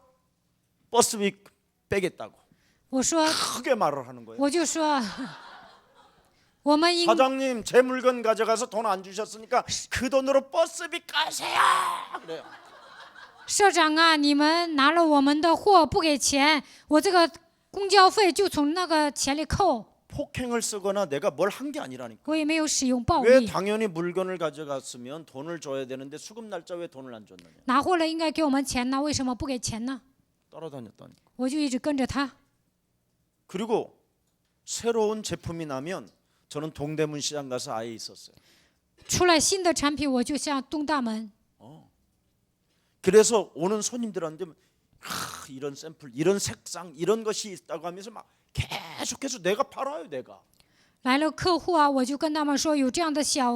버스비 빼겠다고 我说 크게 말을 하는 거예요. 我就说，我们应 사장님 제 물건 가져가서 돈 안 주셨으니까 그 돈으로 버스비 까세요. 그래요. 社长啊，你们拿了我们的货不给钱，我这个公交费就从那个钱里扣。 폭행을 쓰거나 내가 뭘 한 게 아니라니까. 我也没有使用暴 왜 力， 당연히 물건을 가져갔으면 돈을 줘야 되는데 수급 날짜 왜 돈을 안 줬느냐. 拿货了应该给我们钱呢，为什么不给钱呢？ 따라다녔다니까. 我就一直跟着他。 그리고 새로운 제품이 나면 저는 동대문 시장 가서 아예 있었어요. 出来新的产品，我就向东大门。 그래서 오는 손님들한테 이런 샘플, 이런 색상, 이런 것이 있다고 하면서 막 계속해서 내가 팔아요, 내가. 来了客户啊，我就跟他们说有这样的小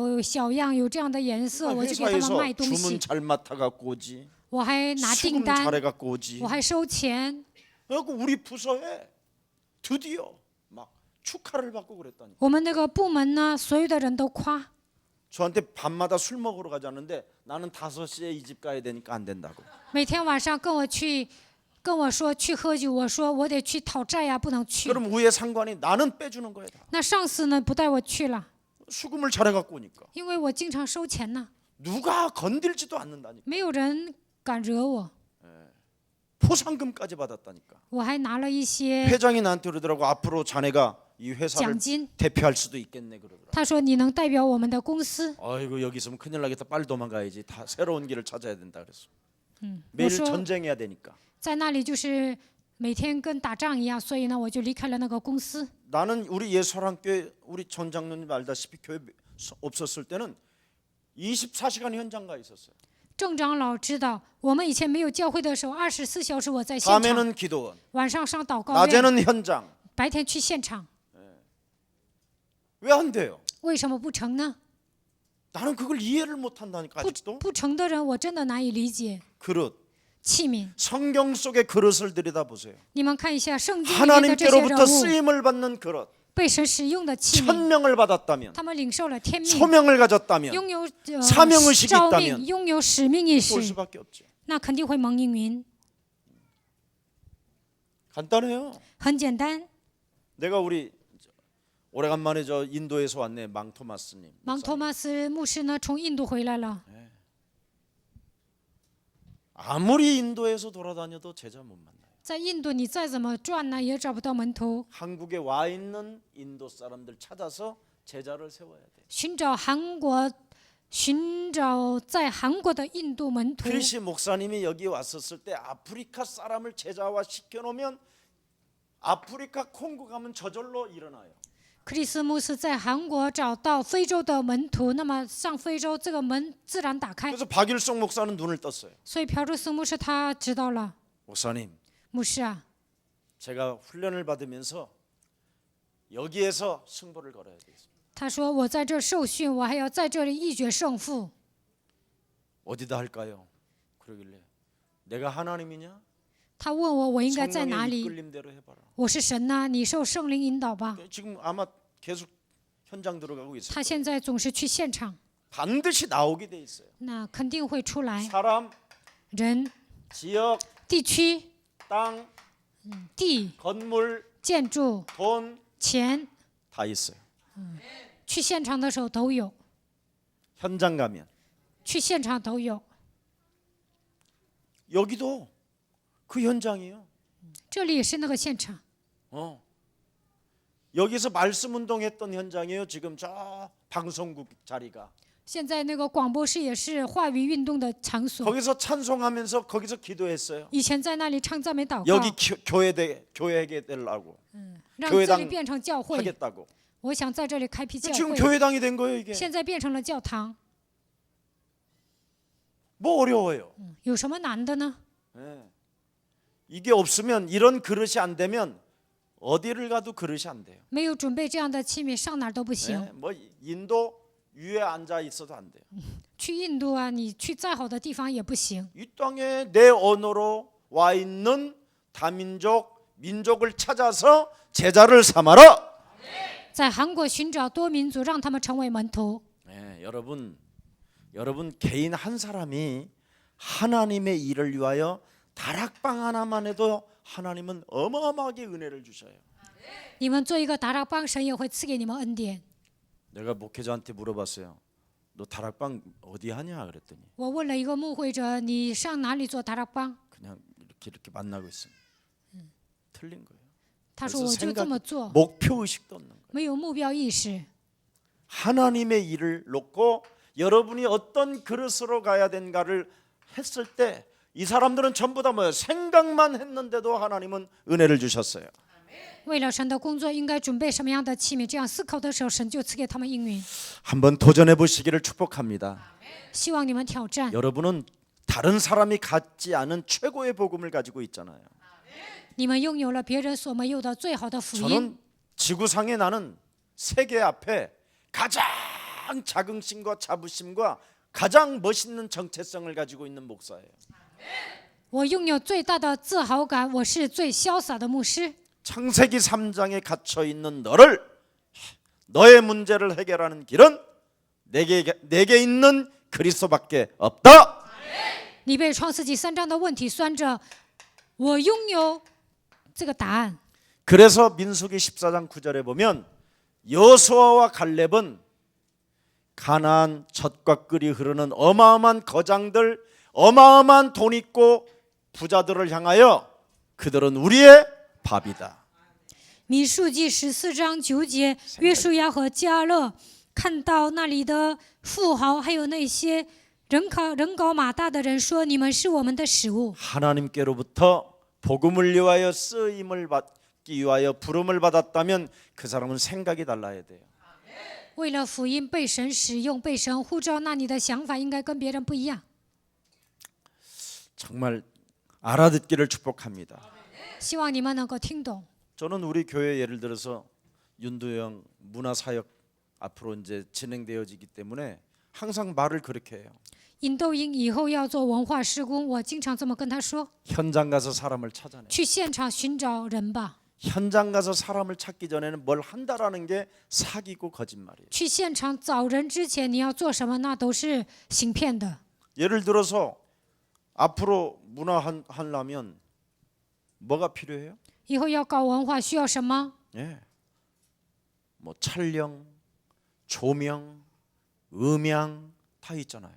样，有这样的颜色，我就给他们 회사에서 卖东 주문 西。 잘 맡아갖고 오지. 我还拿订 수금 单， 잘해갖고 오지. 我还收钱。 그래갖고 우리 부서에 드디어 막 축하를 받고 그랬다니. 我们那个部门呢，所有的人都夸。 저한테 밤마다 술 먹으러 가자는데 나는 5시에 이 집 가야 되니까 안 된다고. 每天晚上跟我说去喝酒，我说我得去讨债呀，不能去。 그럼 위에 상관이 나는 빼주는 거야. 다. 那上司呢不带我去了， 수금을 잘해갖고 오니까 因为我经常收钱呢， 누가 건들지도 않는다니까. 没有人敢惹我。 포상금까지 받았다니까. 我还拿了一些 회장이 나한테 그러더라고. 앞으로 자네가 이 회사를 奖金， 대표할 수도 있겠네 그러더라고. 他说你能代表我们的公司。 아이고 여기 있으면 큰일 나겠다. 빨리 도망가야지. 다 새로운 길을 찾아야 된다 그랬어. 我 매일 说 전쟁해야 되니까. 在那里就是每天跟打仗一样，所以呢我就离开了那个公司。 나는 우리 예수랑교회 우리 전 장로님 알다시피 교회 없었을 때는 24시간 현장 가 있었어요. 郑长老知道，我们以前没有教会的时候，24小时我在现场， 밤에는 기도원, 晚上上祷告院， 낮에는 현장. 白天去现场。 왜 안 돼요? 为什么不成呢？ 나는 그걸 이해를 못 한다니까 아직도. 不成的人，我真的难以理解。 그릇. 器皿， 성경 속의 그릇을 들여다보세요. 你们看一下圣经里面的这些人 하나님께로부터 物， 쓰임을 받는 그릇. 被神使用的器皿， 천명을 받았다면, 他们领受了天命， 소명을 가졌다면 拥有 사명의식이 召 있다면 命，拥有使命意 볼 识， 수밖에 없죠. 那肯定会蒙应允。 간단해요. 很简单， 내가 우리 오래간만에 저 인도에서 왔네. 망토마스님. 芒托马斯牧师呢从印度回来了， 아무리 인도에서 돌아다녀도 제자 못 만나요. 在印度你再怎么转呢，也找不到门徒。 한국에 와 있는 인도 사람들 찾아서 제자를 세워야 돼. 寻找在韩国的印度门徒。 크리시 목사님이 여기 왔었을 때 아프리카 사람을 제자화 시켜놓으면 아프리카 콩고 가면 저절로 일어나요. 克里斯牧师在韩国找到非洲的门徒，那么上非洲这个门自然打开。 그래서 박일성 목사는 눈을 떴어요. 所以朴柱斯牧师他知道了， 목사님, 牧师啊， 제가 훈련을 받으면서 여기에서 승부를 걸어야 되겠습니다. 他说我在这儿受训，我还要在这里一决胜负。 어디다 할까요? 그러길래 내가 하나님이냐? 他问我应该在哪 성령의 里？ 이끌림대로 해봐라. 我是神呐、你受圣灵引导吧。 지금 아마 계속 현장 들어가고 있어요. 他现在总是去现场， 반드시 나오게 돼 있어요. 那肯定会出来。 사람, 人、 지역, 地区、 땅, 地、 건물, 建筑、 돈 钱， 다 있어요. 去现场的时候都有， 현장 가면 去现场都有。 여기도 그 현장이에요. 这里也是那个现场， 여기서 말씀 운동했던 현장이에요. 지금 저 방송국 자리가. 现在那个广播室也是话语运动的场所。 거기서 찬송하면서 거기서 기도했어요. 以前在那里唱赞美祷 여기 告， 교회게 되려고 让 교회당 这里变成教会。 하겠다고. 我想在这里开辟教 지금 会， 교회당이 된 거예요, 이게. 现在变成了教堂， 뭐 어려워요. 有什么难的呢？ 예. 이게 없으면 이런 그릇이 안 되면 어디를 가도 그릇이 안 돼요. 没有准备这样的器皿，上哪儿都不行。 예. 뭐 인도 위에 앉아 있어도 안 돼요. 去印度啊，你去再好的地方也不行。 이 땅에 내 언어로 와 있는 다민족 민족을 찾아서 제자를 삼아라. 在韩国寻找多民族，让他们成为门徒。 예, 여러분 개인 한 사람이 하나님의 일을 위하여 다락방 하나만 해도 하나님은 어마어마하게 은혜를 주셔요. 你们做一个达拉邦，神也会赐给你们恩典。 내가 목회자한테 물어봤어요. 너 다락방 어디 하냐 그랬더니 我问了一个牧会者，你上哪里做达拉邦？ 그냥 이렇게 만나고 있습니다. 틀린 거예요. 他说 그래서 我就这么做， 목표 의식도 없는 거예요. 没有目标意识。 하나님의 일을 놓고 여러분이 어떤 그릇으로 가야 된가를 했을 때 이 사람들은 전부 다 뭐예요? 생각만 했는데도 하나님은 은혜를 주셨어요. 为了神的工作，应该准备什么样的器皿？这样思考的时候，神就赐给他们应允。 한번 도전해 보시기를 축복합니다. 希望你们挑战。 여러분은 다른 사람이 갖지 않은 최고의 복음을 가지고 있잖아요. 你们拥有了别人所没有的最好的福音。 저는 지구상에 나는 세계 앞에 가장 자긍심과 자부심과 가장 멋있는 정체성을 가지고 있는 목사예요. 我拥有最大的自豪感，我是最潇洒的牧师。 창세기 3장에 갇혀 있는 너의 문제를 해결하는 길은 내게 있는 그리스도밖에 없다. 你被创世纪3章的问题拴着，我拥有这个答案。 그래서 민수기 14장 9절에 보면 여호수아와 갈렙은 가나안 젖과 꿀이 흐르는 어마어마한 거장들, 어마어마한 돈 있고 부자들을 향하여 그들은 우리의 밥이다. 民数记14章9节，约书亚和迦勒看到那里的富豪，还有那些人高马大的人说：“你们是我们的食物。 하나님께로부터 복음을 위하여 쓰임을 받기 위하여 부름을 받았다면 그 사람은 생각이 달라야 돼요. ”为了福音被神使用、被神呼召，那你的想法应该跟别人不一样。 정말 알아듣기를 축복합니다. 希望你们能够听懂。 저는 우리 교회 예를 들어서 윤두영 문화사역 앞으로 이제 진행되어지기 때문에 항상 말을 그렇게 해요. 尹斗英以后要做文化施工，我经常这么跟他说： 현장 가서 사람을 찾아내. 去现场寻找人吧。 현장 가서 사람을 찾기 전에는 뭘 한다라는 게 사기고 거짓말이에요. 去现场找人之前，你要做什么？那都是行骗的。 예를 들어서 앞으로 문화 하려면 뭐가 필요해요? 以后要搞文化需要什么？ 예. 뭐 촬영, 조명, 음향 다 있잖아요.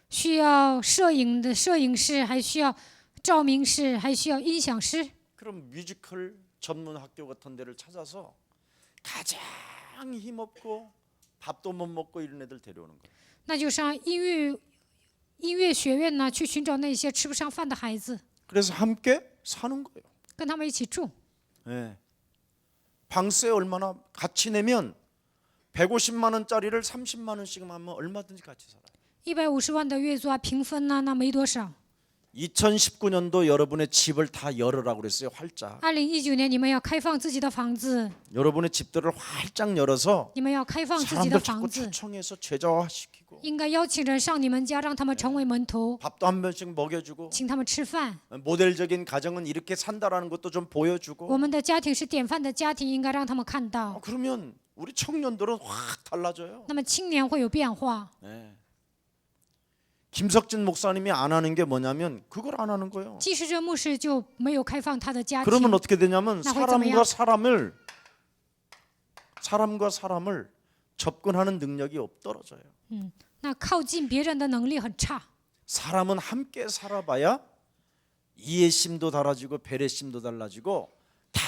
需要摄影的摄影师，还需要照明师，还需要音响师。 그럼 뮤지컬 전문 학교 같은 데를 찾아서 가장 힘없고 밥도 못 먹고 이런 애들 데려오는 거예요. 那就上音乐学院呢，去寻找那些吃不上饭的孩子， 그래서 함께 사는 거예요. 跟他们一起住。 예. 방세 얼마나 같이 내면 150만 원짜리를 30만 원씩 하면 얼마든지 같이 살아요. 150万的月租啊，平分呢，那没多少。 2019년도 여러분의 집을 다 열으라고 그랬어요. 활짝. 2019年你们要开放自己的房子， 여러분의 집들을 활짝 열어서 你们要开放自己的 사람들 자꾸 房子， 초청해서 제자화시키고 应该邀请人上你们家，让他们成为门徒， 밥도 한 번씩 먹여주고 请他们吃饭。 모델적인 가정은 이렇게 산다라는 것도 좀 我 보여주고 们的家庭是典范的家庭，应该让他们看到。 그러면 우리 청년들은 확 달라져요. 那么青年会有变化。 네. 김석진 목사님이 안 하는 게 뭐냐면 그걸 안 하는 거예요. 即使这牧师就没有开放他的家庭， 그러면 어떻게 되냐면 나会怎么样？ 사람과 사람을 접근하는 능력이 떨어져요. 那靠近别人的能力很差。 사람은 함께 살아봐야 이해심도 달라지고 배려심도 달라지고 다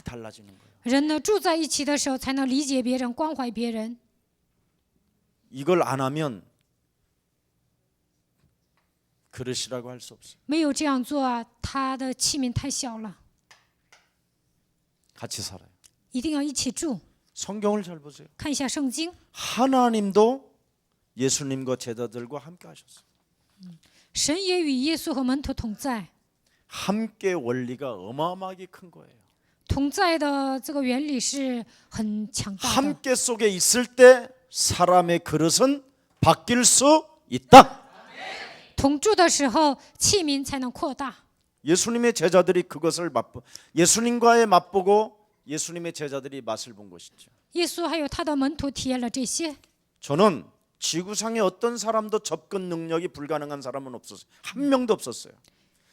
달라지는 거예요. 人呢住在一起的时候，才能理解别人、关怀别人。 이걸 안 하면 그릇이라고 할 수 없어요. 没有这样做啊，他的器皿太小了， 같이 살아요. 一定要一起住。 성경을 잘 보세요. 看一下圣经， 하나님도 예수님과 제자들과 함께 하셨어요. 神也与耶稣和门徒同在， 함께 원리가 어마어마하게 큰 거예요. 同在的这个原理是很强大的。 함께 속에 있을 때 사람의 그릇은 바뀔 수 있다. 同住的时候，器皿才能扩大。 예수님의 제자들이 그것을 예수님과의 맛보고 예수님의 제자들이 맛을 본 것이죠. 耶稣还有他的门徒体验了这些。 저는 지구상의 어떤 사람도 접근 능력이 불가능한 사람은 없었어요. 한 명도 없었어요.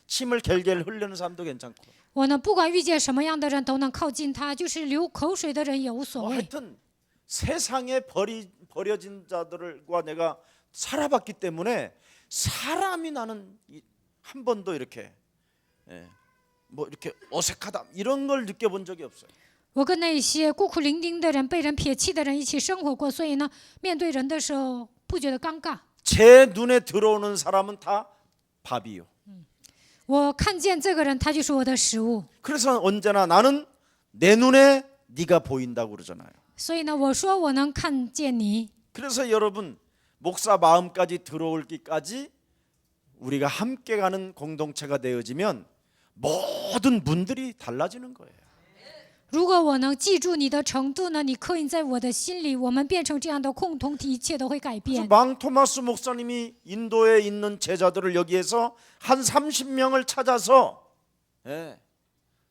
침을 겔겔 흘리는 사람도 괜찮고. 我呢，不管遇见什么样的人都能靠近他，就是流口水的人也无所谓。 하여튼 세상에 버려진 자들과 내가 살아봤기 때문에 사람이 나는 한 번도 이렇게 뭐 이렇게 어색하다 이런 걸 느껴본 적이 없어요. 我跟那些孤苦伶仃的人、被人撇弃的人一起生活过，所以呢，面对人的时候不觉得尴尬。 제 눈에 들어오는 사람은 다 밥이요. 我看见这个人，他就是我的食物。 그래서 언제나 나는 내 눈에 네가 보인다고 그러잖아요. 所以呢，我说我能看见你。 그래서 여러분 목사 마음까지 들어올기까지 우리가 함께 가는 공동체가 되어지면 모든 문들이 달라지는 거예요. 如果我能记住你的程度呢，你刻印在我的心里，我们变成这样的共同体，一切都会改 그래서 变。 망토마스 목사님이 인도에 있는 제자들을 여기에서 한 30명을 찾아서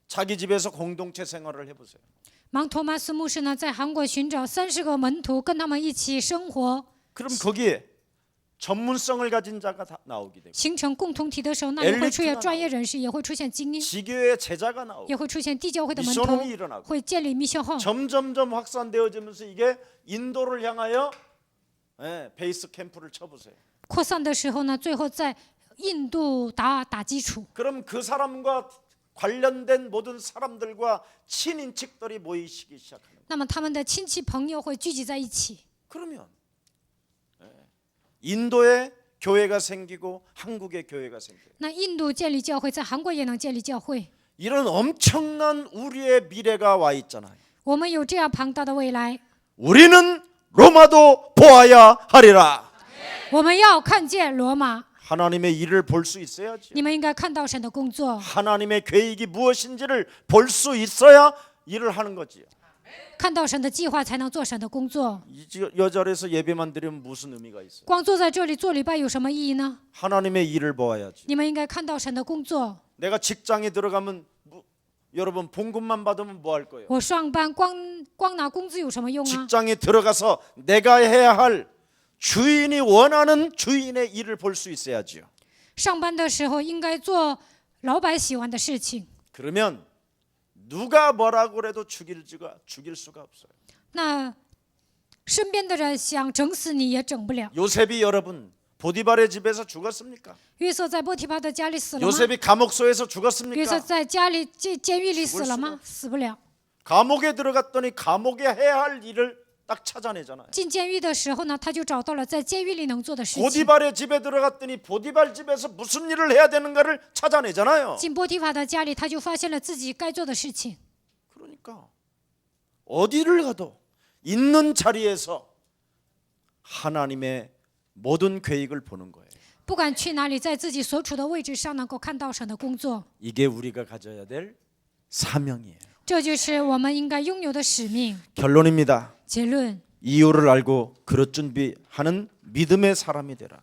자기 집에서 공동체 생활을 해보세요. 芒托马斯牧师呢，在韩国寻找30个门徒，跟他们一起生活， 그럼 거기에 전문성을 가진 자가 다 나오게 되고 形成共同体的时候，那也会出现专业人士，也会出现精英， 지교의 제자가 나오고 也会出现地教会的门 미션홈이 徒， 일어나고 会建立密校号， 점점점 확산되어지면서 이게 인도를 향하여 베이스 캠프를 쳐보세요. 扩散的时候呢，最后在印度打基础。 그럼 그 사람과 관련된 모든 사람들과 친인척들이 모이기 시작하는 거예요. 那么他们的亲戚朋友会聚集在一起， 그러면 인도에 교회가 생기고 한국에 교회가 생겨요. 那印度建立教会，在韩国也能建立教会。 이런 엄청난 우리의 미래가 와 있잖아요. 我们有这样庞大的未来， 우리는 로마도 보아야 하리라. 我们要看见罗马。 하나님의 일을 볼 수 있어야지. 你们应该看到神的工作， 하나님의 계획이 무엇인지를 볼 수 있어야 일을 하는 거지요. 看到神的计划，才能做神的工作。 이 자리에서 예배만 드리면 무슨 의미가 있어요? 光坐在这里做礼拜有什么意义呢？ 하나님의 일을 보아야지. 你们应该看到神的工作。 내가 직장에 들어가면 여러분 봉급만 받으면 뭐 할 거예요? 我上班光拿工资有什么用啊？ 직장에 들어가서 내가 해야 할 주인이 원하는 주인의 일을 볼 수 있어야지요. 上班的时候应该做老板喜欢的事情。 그러면 누가 뭐라고 해도 죽일 수가 없어요. 那身边的人想整死你也整不了。 요셉이 여러분 보디발의 집에서 죽었습니까? 约瑟在波提巴的家里死了吗？ 요셉이 감옥소에서 约瑟 죽었습니까? 在家里监狱里死了吗？死不了。 감옥에 들어갔더니 감옥에 해야 할 일을 딱 찾아내잖아요. 进监狱的时候呢，他就找到了在监狱里能做的事情。 보디발의 집에 들어갔더니 보디발 집에서 무슨 일을 해야 되는가를 찾아내잖아요. 进波提法的家里，他就发现了自己该做的事情。 그러니까 어디를 가도 있는 자리에서 하나님의 모든 계획을 보는 거예요. 不管去哪里，在自己所处的位置上能够看到神的工作， 이게 우리가 가져야 될 사명이에요. 这就是我们应该拥有的使命。 결론입니다. 结论， 이유를 알고 그릇 준비하는 믿음의 사람이 되라.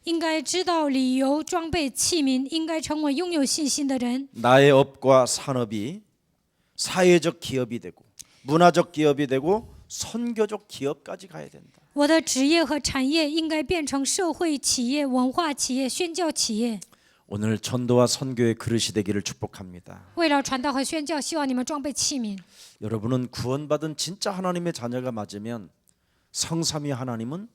应该知道理由，装备器皿，应该成为拥有信心的人。 나의 업과 산업이 사회적 기업이 되고 문화적 기업이 되고 선교적 기업까지 가야 된다. 我的职业和产业应该变成社会企业、文化企业、宣教企业。 오늘 전도와 선교의 그릇이 되기를 축복합니다. 为了传道和宣教，希望你们装备器皿。 여러분은 구원받은 진짜 하나님의 자녀가 맞으면 성삼위 하나님은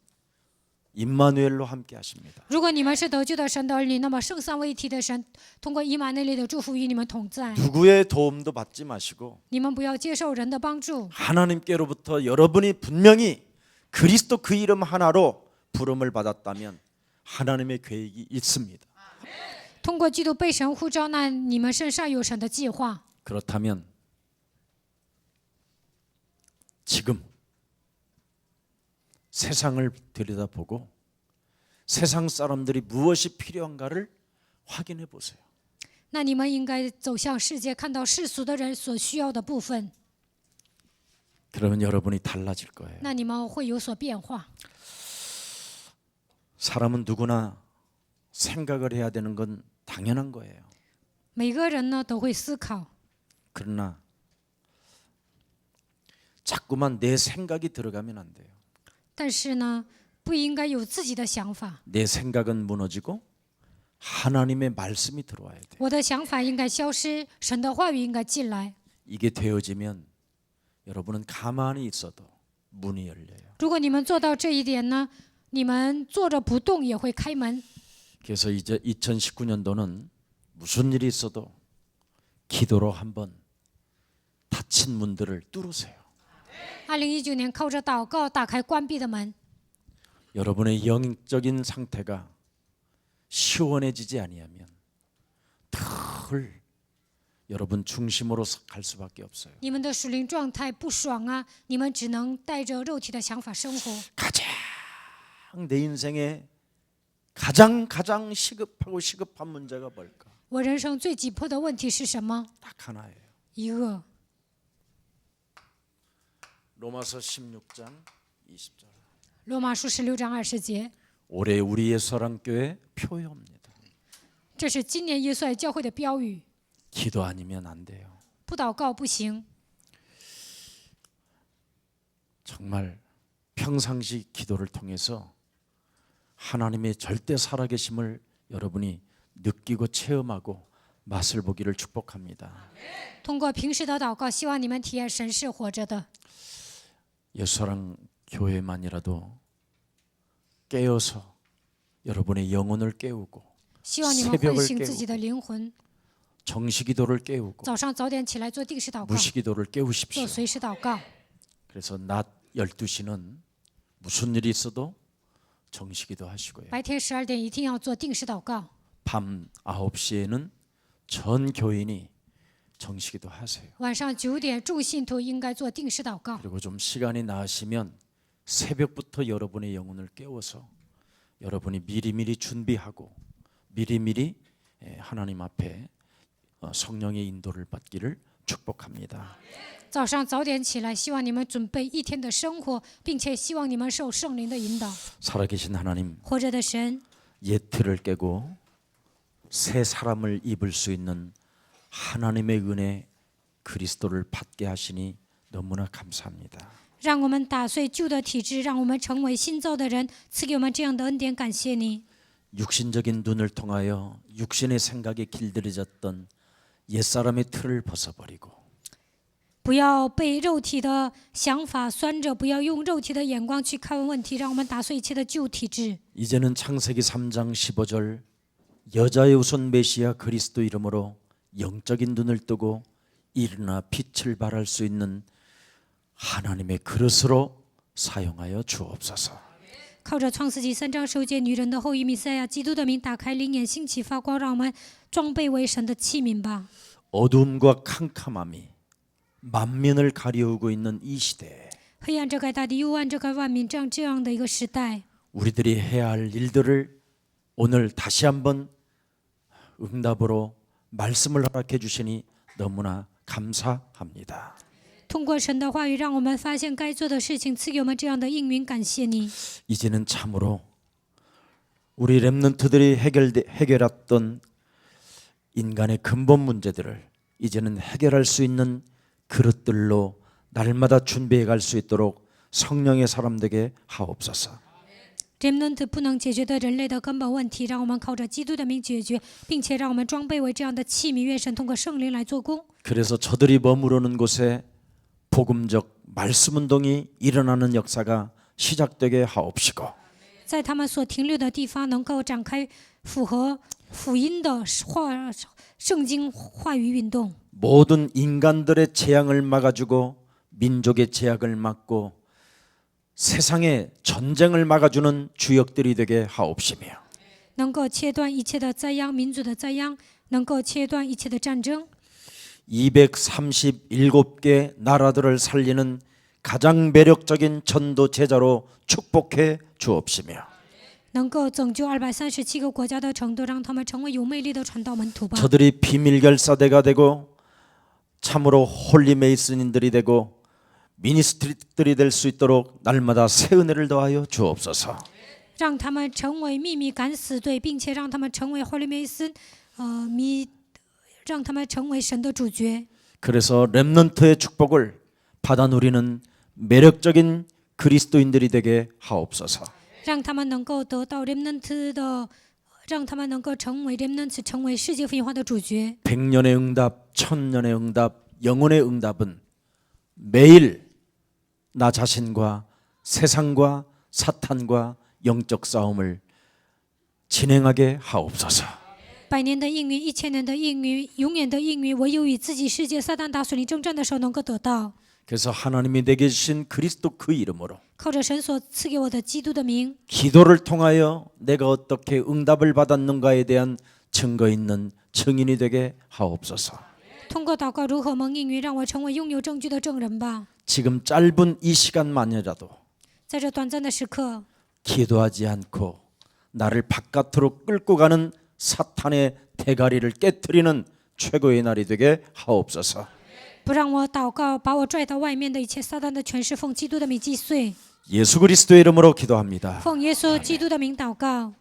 임마누엘로 함께 하십니다. 如果你们是得救的神的儿女，那么圣三位一体的神通过以马内利的祝福与你们同在。 누구의 도움도 받지 마시고 你们不要接受人的帮助， 하나님께로부터 여러분이 분명히 그리스도 그 이름 하나로 부름을 받았다면 하나님의 계획이 있습니다. 通过基督被神呼召，那你们身上有神的计划。 그렇다면 지금 세상을 들여다보고 세상 사람들이 무엇이 필요한가를 확인해 보세요. 那你们应该走向世界，看到世俗的人所需要的部分， 그러면 여러분이 달라질 거예요. 那你们会有所变化。 사람은 누구나 생각을 해야 되는 건 당연한 거예요. 每个人呢都会思考， 그러나 자꾸만 내 생각이 들어가면 안 돼요. 但是呢，不应该有自己的想法。 내 생각은 무너지고 하나님의 말씀이 들어와야 돼요. 我的想法应该消失，神的话语应该进来。 이게 되어지면 여러분은 가만히 있어도 문이 열려요. 如果你们做到这一点呢，你们坐着不动也会开门。 그래서 이제 2019년도는 무슨 일이 있어도 기도로 한번 닫힌 문들을 뚫으세요. 2019年靠着祷告打开关闭的门， 여러분의 영적인 상태가 시원해지지 아니하면 늘 여러분 중심으로 갈 수밖에 없어요. 你们的属灵状态不爽啊，你们只能带着肉体的想法生活。 가장 내 인생에 가장 시급한 문제가 뭘까? 我人生最急迫的问题是什么？ 딱 하나예요. 一个。 로마서 16장 20절. 罗马书16章20节， 올해 우리 예수사랑교회 표회입니다. 这是今年耶稣爱教会的标语。 기도 아니면 안 돼요. 不祷告不行。 정말 평상시 기도를 통해서 하나님의 절대 살아계심을 여러분이 느끼고 체험하고 맛을 보기를 축복합니다. 通过平时的祷告，希望你们体验神是活着的。 예수사랑 교회만이라도 깨어서 여러분의 영혼을 깨우고 希望你们唤醒自己的灵魂， 정시기도를 깨우고 早上早点起来做定时祷告， 무시기도를 깨우십시오. 做随时祷告。 그래서 낮 12시는 무슨 일이 있어도 정시기도 하시고요. 白天12点一定要做定时祷告， 밤 9시에는 전 교인이 정시기도 하세요. 晚上9点众信徒应該做定时祷告。 그리고 좀 시간이 나으시면 새벽부터 여러분의 영혼을 깨워서 여러분이 미리미리 준비하고 미리미리 하나님 앞에 성령의 인도를 받기를 축복합니다. 早上早点起来，希望你们准备一天的生活，并且希望你们受圣灵的引导。 살아계신 하나님, 活着的神， 옛 틀을 깨고 새 사람을 입을 수 있는 하나님의 은혜 그리스도를 받게 하시니 너무나 감사합니다. 让我们打碎旧的体制，让我们成为新造的人，赐给我们这样的恩典，感谢你。 육신적인 눈을 통하여 육신의 생각에 길들여졌던 옛사람의 틀을 벗어버리고 不要被肉体的想法拴着，不要用肉体的眼光去看问题，让我们打碎一切的旧体制。 이제는 창세기 3장 15절 여자의 우선 메시아 그리스도 이름으로 영적인 눈을 뜨고 일어나 빛을 발할 수 있는 하나님의 그릇으로 사용하여 주옵소서. 靠着创世纪3章9节女人的后裔弥赛亚基督的名，打开灵眼，兴起发光，让我们装备为神的器皿吧。 어둠과 캄캄함이 만민을 가려우고 있는 이 시대에 黑暗遮盖大地，幽暗遮盖万民，这样的一个时代， 우리들이 해야 할 일들을 오늘 다시 한번 응답으로 말씀을 허락해 주시니 너무나 감사합니다. 通过神的话语，让我们发现该做的事情，赐给我们这样的应允，感谢你。 이제는 참으로 우리 렘넌트들이 해결했던 인간의 근본 문제들을 이제는 해결할 수 있는 그릇들로 날마다 준비해 갈 수 있도록 성령의 사람 되게 하옵소서. 人们不能解决的人类的根本问题，让我们靠着基督的名解决，并且让我们装备为这样的器皿，愿神通过圣灵来做工。 그래서 저들이 머무르는 곳에 복음적 말씀 운동이 일어나는 역사가 시작되게 하옵시고 在他们所停留的地方，能够展开符合福音的圣经话语运动。 모든 인간들의 재앙을 막아주고 민족의 제약을 막고 세상의 전쟁을 막아주는 주역들이 되게 하옵시며 能够切断一切的灾殃，民族的灾殃，能够切断一切的战争。 237개 나라들을 살리는 가장 매력적인 전도 제자로 축복해 주옵시며 能够拯救237个国家的程度，让他们成为有魅力的传道门徒吧。 저들이 비밀결사대가 되고 참으로 홀리메이슨인들이 되고 미니스트리들이 될 수 있도록 날마다 새 은혜를 더하여 주옵소서. 让他们成为秘密敢死队，并且让他们成为霍利梅森，让他们成为神的主角。 그래서 렘넌트의 축복을 받아 누리는 매력적인 그리스도인들이 되게 하옵소서. 让他们能够得到 remnant 的，让他们能够成为 remnant， 成为世界福音化的主角。 100년의 응답, 1000년의 응답, 영혼의 응답은 매일 나 자신과 세상과 사탄과 영적 싸움을 진행하게 하옵소서. 100年的应允，1000年的应允，永远的应允，唯有与自己世界撒旦大水灵征战的时候能够得到。 그래서 하나님이 내게 주신 그리스도 그 이름으로 靠着神所赐给我的基督的名， 기도를 통하여 내가 어떻게 응답을 받았는가에 대한 증거 있는 증인이 되게 하옵소서. 通过祷告如何蒙应允，让我成为拥有证据的证人吧。 지금 짧은 이 시간만이라도 在这短暂的时刻， 기도하지 않고 나를 바깥으로 끌고 가는 사탄의 대가리를 깨트리는 최고의 날이 되게 하옵소서. 不让我祷告，把我拽到外面的一切撒旦的权势，奉基督的名击碎。 예수 그리스도의 이름으로 기도합니다. 奉耶稣基督的名祷告。